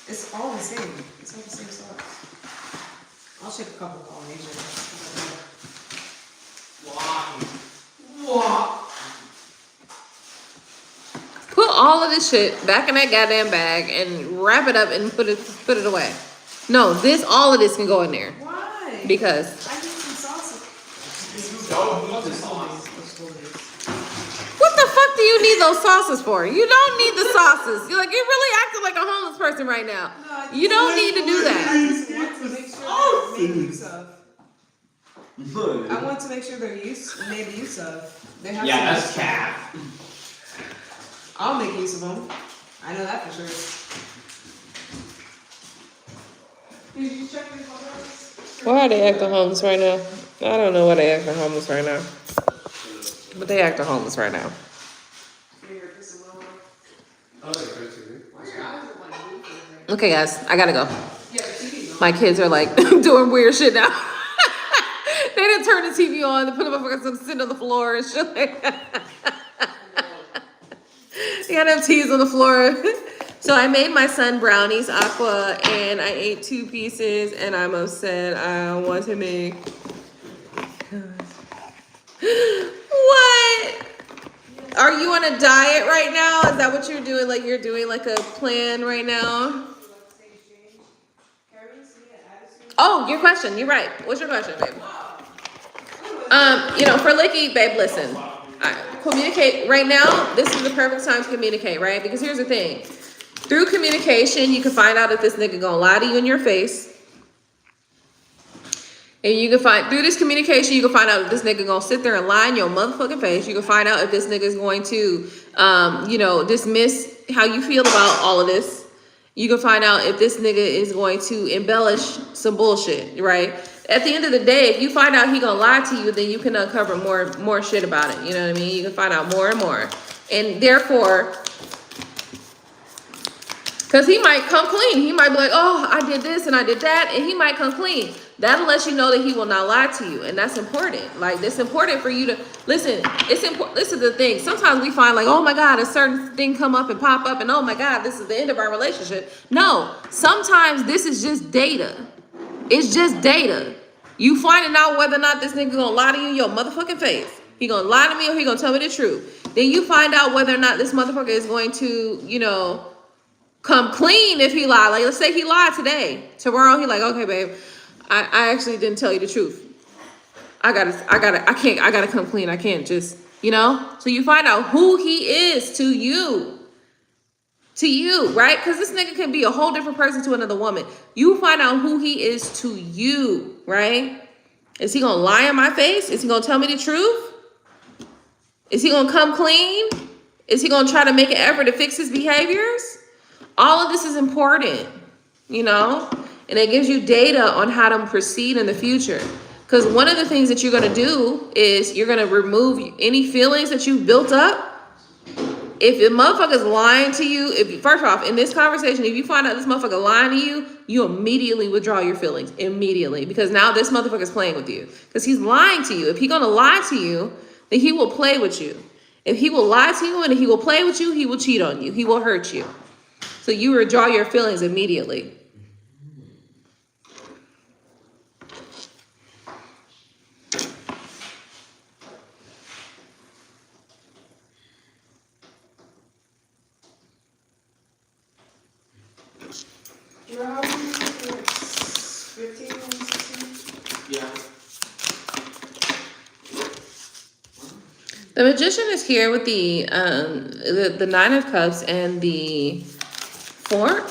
It's all the same. It's all the same sauce. I'll ship a couple Polynesian. Wow. put all of this shit back in that goddamn bag and wrap it up and put it away. No, all of this can go in there Why? because I need some sauces. You don't need the sauce. what the fuck do you need those sauces for? You don't need the sauces. You're really acting like a homeless person right now. No, You don't need to do I that. just want to make sure they're made use of. Look. I want to make sure they're made use of. They have Yeah, to that's cap. I'll make use of them. I know that for sure. Did you check your photos? Why are they acting homeless right now? I don't know why they acting homeless right now. But they acting homeless right now. You're pissing them off. Oh, that's good. Why your eyes are like moving? Okay, guys, I gotta go. Yeah, the TV's on. My kids are like doing weird shit now. They didn't turn the TV on. They put them up sitting on the floor and shit like that. They got them teas on the floor. So I made my son brownies, Aqua, and I ate 2 pieces, and I'm upset. I want to make. What? Are you on a diet right now? Is that what you're doing? Like you're doing like a plan right now? Oh, your question. You're right. What's your question, babe? For Licky, babe, listen. Communicate right now. This is the perfect time to communicate, right? Because here's the thing. Through communication, you can find out if this nigga gonna lie to you in your face. And you can through this communication, you can find out if this nigga gonna sit there and lie in your motherfucking face. You can find out if this nigga is going to, dismiss how you feel about all of this. You can find out if this nigga is going to embellish some bullshit, right? At the end of the day, if you find out he gonna lie to you, then you can uncover more shit about it. You know what I mean? You can find out more and more. And therefore, because he might come clean. He might be like, oh, I did this and I did that. And he might come clean. That'll let you know that he will not lie to you. And that's important. Like, it's important for you to, listen, it's important. This is the thing. Sometimes we find like, oh my God, a certain thing come up and pop up and oh my God, this is the end of our relationship. No, sometimes this is just data. It's just data. You finding out whether or not this nigga gonna lie to you in your motherfucking face. He gonna lie to me or he gonna tell me the truth. Then you find out whether or not this motherfucker is going to, come clean if he lied. Like, let's say he lied today. Tomorrow he like, okay, babe, I actually didn't tell you the truth. I gotta come clean. I can't just, So you find out who he is to you. To you, right? Because this nigga can be a whole different person to another woman. You find out who he is to you, right? Is he gonna lie in my face? Is he gonna tell me the truth? Is he gonna come clean? Is he gonna try to make an effort to fix his behaviors? All of this is important, and it gives you data on how to proceed in the future. Because one of the things that you're going to do is you're going to remove any feelings that you've built up. If the motherfucker's lying to you, first off, in this conversation, if you find out this motherfucker lying to you, you immediately withdraw your feelings. Immediately. Because now this motherfucker's playing with you. Because he's lying to you. If he's going to lie to you, then he will play with you. If he will lie to you and he will play with you, he will cheat on you. He will hurt you. So you withdraw your feelings immediately. How old are you? 15 or 16? Yeah. The magician is here with the 9 of Cups and the 4.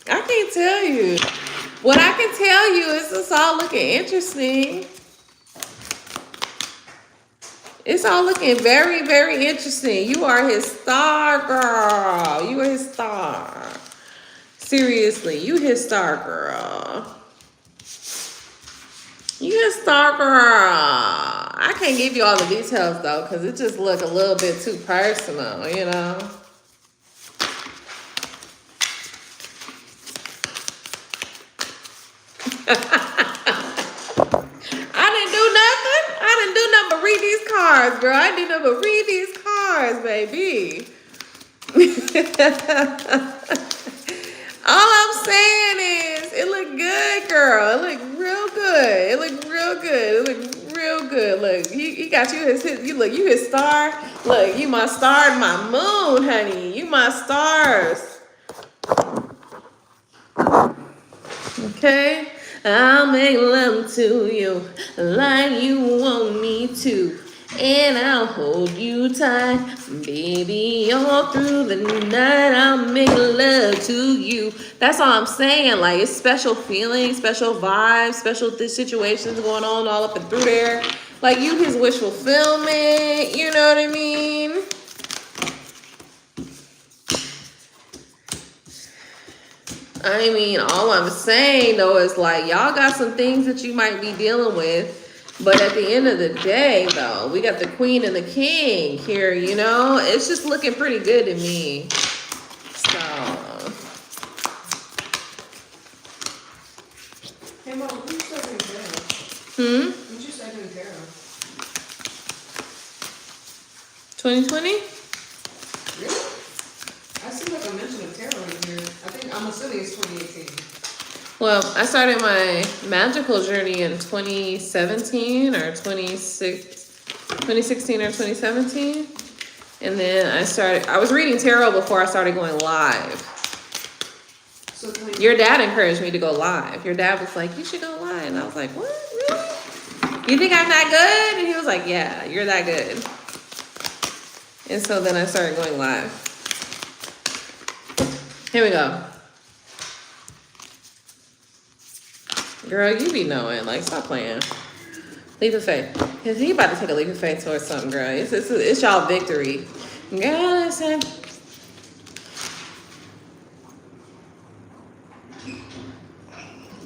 I can't tell you. What I can tell you is it's all looking interesting. It's all looking very, very interesting. You are his star, girl. You are his star. Seriously, you his star, girl. You his star, girl. I can't give you all the details, though, because it just look a little bit too personal, you know? I didn't do nothing but read these cards, girl. I didn't do nothing but read these cards, baby. All I'm saying is, it looked good, girl. It looked real good. It looked real good. It looked real good. Look, he got you you his star. Look, you my star and my moon, honey. You my stars. Okay? I'll make love to you like you want me to. And I'll hold you tight, baby, all through the night. I'll make love to you. That's all I'm saying. Like, it's special feelings, special vibes, special situations going on all up and through there. Like, you his wish fulfillment, you know what I mean? I mean, all I'm saying, though, is like, y'all got some things that you might be dealing with. But at the end of the day, though, we got the queen and the king here, you know? It's just looking pretty good to me. So. Hey, Mom, who's studying tarot? Who's you studying tarot? 2020? Really? I see like a mention of tarot in here. I'm assuming it's 2018. Well, I started my magical journey in 2017 or 2016 or 2017. And then I was reading tarot before I started going live. So Your dad encouraged me to go live. Your dad was like, you should go live. And I was like, what? Really? You think I'm that good? And he was like, yeah, you're that good. And so then I started going live. Here we go. Girl, you be knowing. Like, stop playing. Leap of faith. Cause he about to take a leap of faith towards something, girl. It's y'all victory. Girl, listen.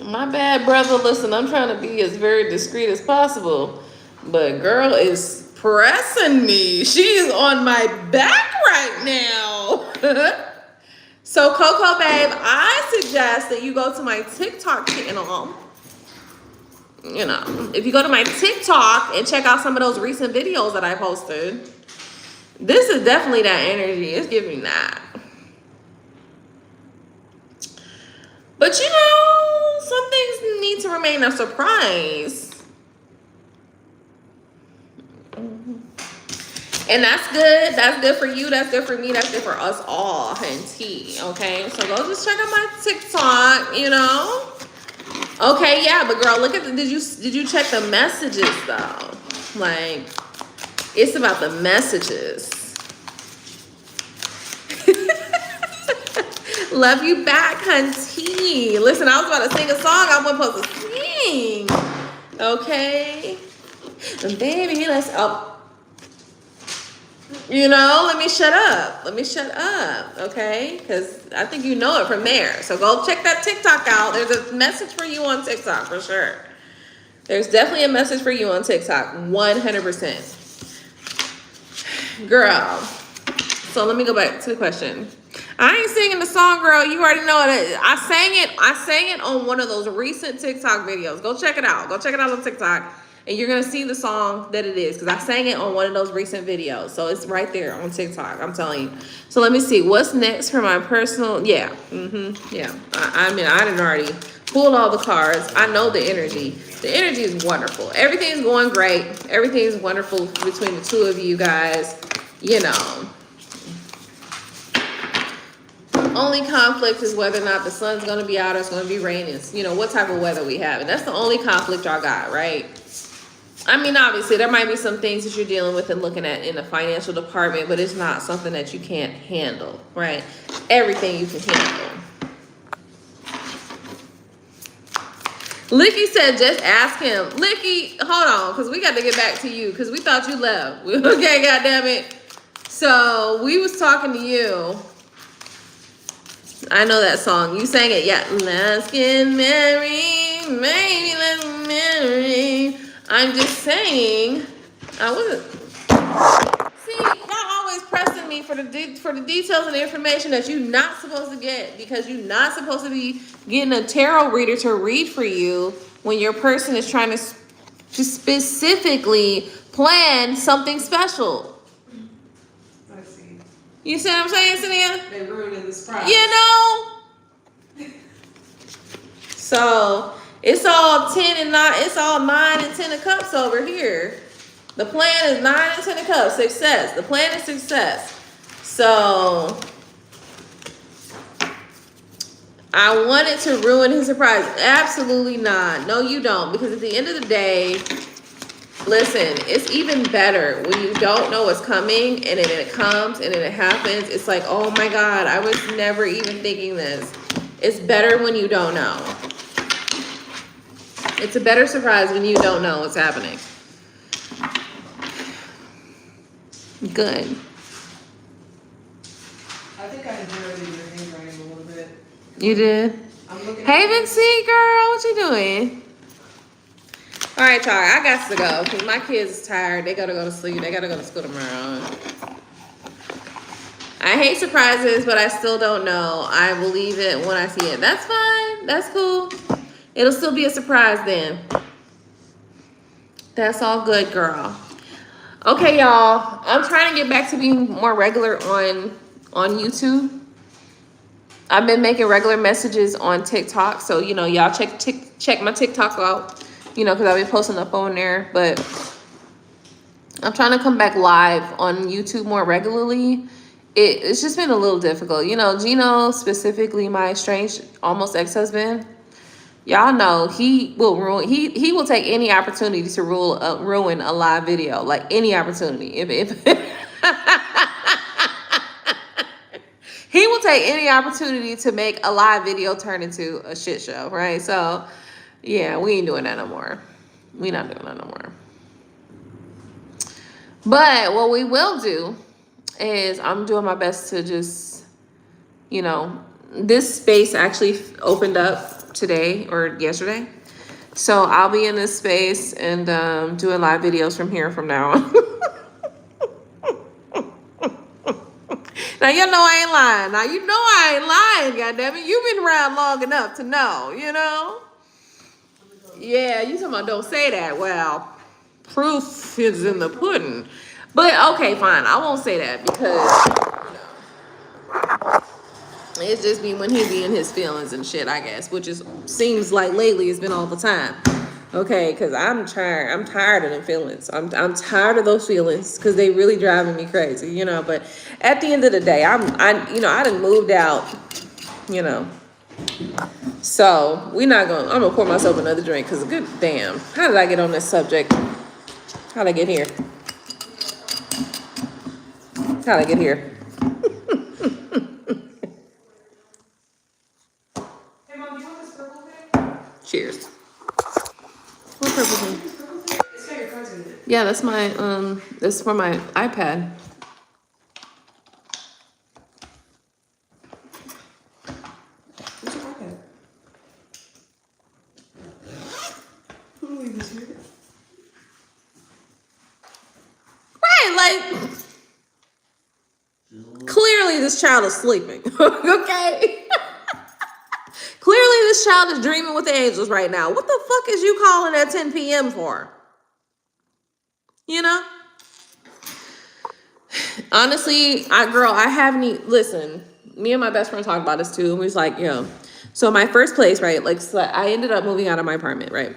My bad, brother. Listen, I'm trying to be as very discreet as possible. But girl is pressing me. She is on my back right now. So, Coco, babe, I suggest that you go to my TikTok channel. You know, if you go to my TikTok and check out some of those recent videos that I posted, this is definitely that energy. It's giving that. But you know, some things need to remain a surprise. And that's good. That's good for you. That's good for me. That's good for us all, hunty. Okay, so go just check out my TikTok, you know. Okay, yeah, but girl, look at did you check the messages though? Like, it's about the messages. Love you back, hunty. Listen, I was about to sing a song I wasn't supposed to sing. Okay, and baby, let's up. You know, let me shut up. Let me shut up, okay? Because I think you know it from there. So go check that TikTok out. There's a message for you on TikTok for sure. There's definitely a message for you on TikTok, 100%. Girl, so let me go back to the question. I ain't singing the song, girl. You already know it. I sang it on one of those recent TikTok videos. Go check it out. Go check it out on TikTok. And you're going to see the song that it is. Because I sang it on one of those recent videos. So it's right there on TikTok. I'm telling you. So let me see. What's next for my personal? Yeah. Yeah. I mean, I didn't already pulled all the cards. I know the energy. The energy is wonderful. Everything's going great. Everything's wonderful between the two of you guys. You know. Only conflict is whether or not the sun's going to be out or it's going to be raining. You know, what type of weather we have. And that's the only conflict y'all got, right? I mean, obviously, there might be some things that you're dealing with and looking at in the financial department, but it's not something that you can't handle, right? Everything you can handle. Licky said, just ask him. Licky, hold on, because we got to get back to you, because we thought you left. Okay, goddammit. So, we was talking to you. I know that song. You sang it, yeah. Let's get married, maybe let's marry. I'm just saying, I wasn't. See, y'all always pressing me for the details and the information that you're not supposed to get, because you're not supposed to be getting a tarot reader to read for you when your person is trying to specifically plan something special. I see. You see what I'm saying, Cynthia? They ruining the surprise. You know? So, it's all 10 and 9, it's all 9 and 10 of cups over here. The plan is 9 and 10 of cups, success. The plan is success. So, I wanted to ruin his surprise. Absolutely not. No, you don't. Because at the end of the day, listen, it's even better when you don't know what's coming and then it comes and then it happens. It's like, oh my God, I was never even thinking this. It's better when you don't know. It's a better surprise when you don't know what's happening. Good. I think I inherited your handwriting a little bit. You did? I'm looking Hey, Vinci, girl, what you doing? All right, y'all, I got to go because my kids is tired. They got to go to sleep. They got to go to school tomorrow. I hate surprises, but I still don't know. I believe it when I see it. That's fine. That's cool. It'll still be a surprise then. That's all good, girl. Okay, y'all. I'm trying to get back to being more regular on YouTube. I've been making regular messages on TikTok. So, you know, y'all check my TikTok out. You know, because I've been posting up on there. But I'm trying to come back live on YouTube more regularly. It's just been a little difficult. You know, Gino, specifically my estranged almost ex-husband, y'all know he will ruin, he will take any opportunity to ruin a live video, like any opportunity. If he will take any opportunity to make a live video turn into a shit show, right? So yeah, we ain't doing that no more. We not doing that no more. But what we will do is I'm doing my best to just, you know, this space actually opened up today or yesterday. So I'll be in this space and doing live videos from here from now on. Now, you know I ain't lying. Now, you know I ain't lying, goddammit. You've been around long enough to know, you know? Yeah, you talking about don't say that. Well, proof is in the pudding. But, okay, fine. I won't say that because, you know, it's just me when he be in his feelings and shit, I guess, which is seems like lately it's been all the time. Okay, because I'm tired. I'm tired of them feelings. I'm tired of those feelings because they really driving me crazy, you know. But at the end of the day, I done moved out, you know. So I'm gonna pour myself another drink because good damn, how did I get on this subject? How'd I get here? How'd I get here? Hey, Mom, do you want this purple thing? Cheers. What purple thing? It's got your cards in it. Yeah, that's for my iPad. What's your iPad? I'm gonna leave this here. Right, like clearly this child is sleeping. Okay. Clearly this child is dreaming with the angels right now. What the fuck is you calling at 10 p.m. for? You know? Honestly, I haven't listen, me and my best friend talked about this too. And we was like, yo, so my first place, right? Like, so I ended up moving out of my apartment, right?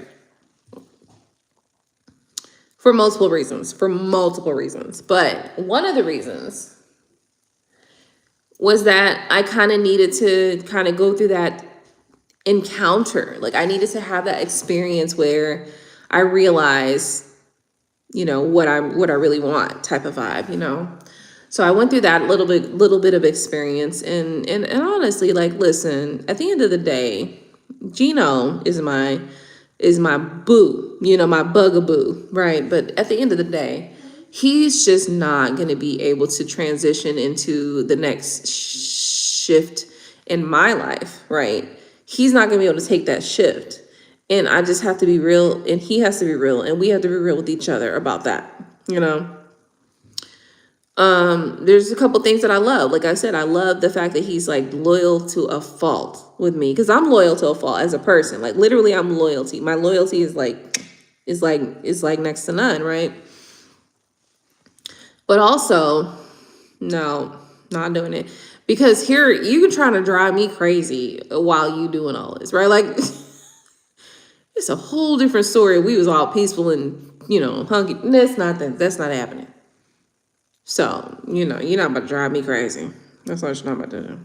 For multiple reasons. But one of the reasons was that I kind of needed to kind of go through that encounter. Like I needed to have that experience where I realize, you know, what I really want type of vibe, you know? So I went through that little bit of experience and honestly, like, listen, at the end of the day, Gino is my is my boo, you know, my bugaboo, right? But at the end of the day, he's just not going to be able to transition into the next shift in my life, right? He's not going to be able to take that shift. And I just have to be real, and he has to be real, and we have to be real with each other about that, you know? There's a couple things that I love. Like I said, I love the fact that he's like loyal to a fault with me, because I'm loyal to a fault as a person. Like literally, I'm loyalty. My loyalty is like next to none, right? But also, no, not doing it, because here you trying to drive me crazy while you doing all this, right? Like it's a whole different story. We was all peaceful and, you know, hunky. That's not happening. So, you know, you're not about to drive me crazy. That's what you're not about to do.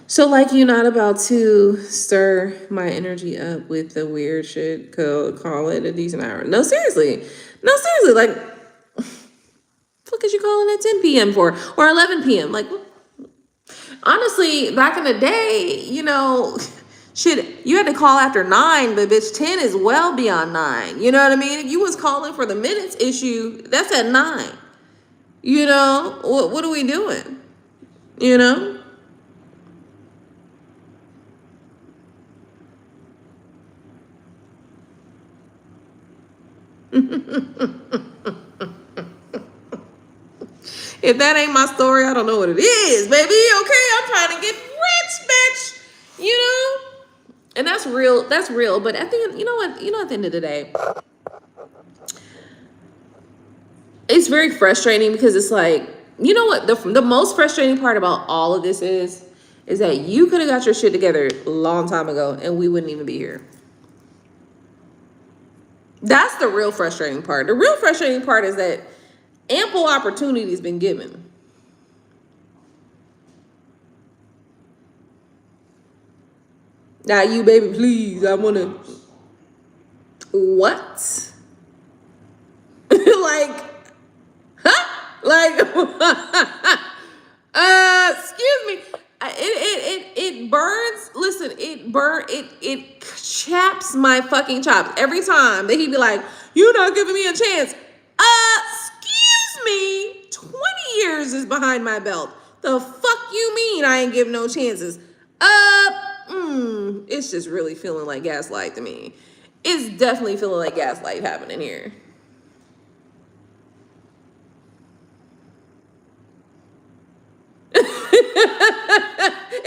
So, like, you're not about to stir my energy up with the weird shit, call it a decent hour. No, seriously. Like, what could you call it at 10 p.m. for? Or 11 p.m.? Like, honestly, back in the day, you know, shit, you had to call after 9, but bitch, 10 is well beyond 9. You know what I mean? If you was calling for the minutes issue, that's at 9. You know, what are we doing? You know? If that ain't my story, I don't know what it is, baby. Okay, I'm trying to get rich, bitch. You know? And that's real. But at the end, you know what? At the end of the day, it's very frustrating, because it's like, you know what? The most frustrating part about all of this is that you could have got your shit together a long time ago and we wouldn't even be here. That's the real frustrating part. The real frustrating part is that ample opportunity has been given. Now, you, baby, please, I want to... What? Like... Like, excuse me. It burns. Listen, it chaps my fucking chops every time that he be like, "You're not giving me a chance." Excuse me. 20 years is behind my belt. The fuck you mean I ain't giving no chances? It's just really feeling like gaslight to me. It's definitely feeling like gaslight happening here.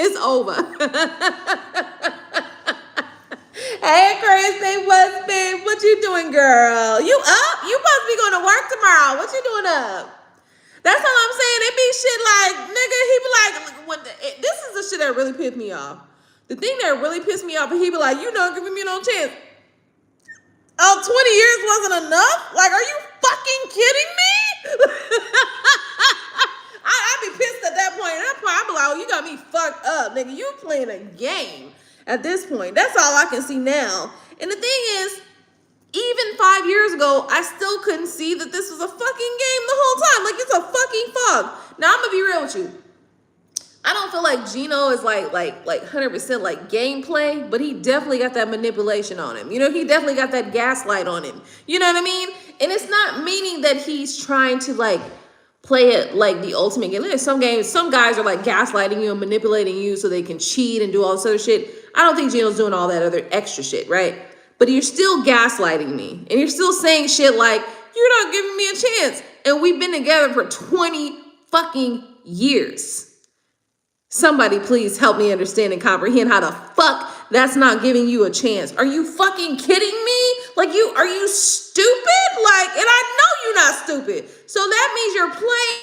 It's over. Hey, Christy, what's babe? What you doing, girl? You up? You supposed to be going to work tomorrow. What you doing up? That's all I'm saying. It be shit like, nigga, he be like, this is the shit that really pissed me off. The thing that really pissed me off, he be like, you not giving me no chance. Oh, 20 years wasn't enough? Like, are you fucking kidding me? I'd be pissed at that point. I'd be like, oh, you got me fucked up, nigga. You playing a game at this point. That's all I can see now. And the thing is, even 5 years ago, I still couldn't see that this was a fucking game the whole time. Like, it's a fucking fog. Now, I'm gonna be real with you. I don't feel like Gino is like 100% like gameplay, but he definitely got that manipulation on him. You know, he definitely got that gaslight on him. You know what I mean? And it's not meaning that he's trying to like play it like the ultimate game. There's some games, some guys are like gaslighting you and manipulating you so they can cheat and do all this other shit. I don't think Gino's doing all that other extra shit, right? But you're still gaslighting me. And you're still saying shit like, you're not giving me a chance. And we've been together for 20 fucking years. Somebody please help me understand and comprehend how the fuck that's not giving you a chance. Are you fucking kidding me? Like, are you stupid? Like, and I know you're not stupid. So that means you're playing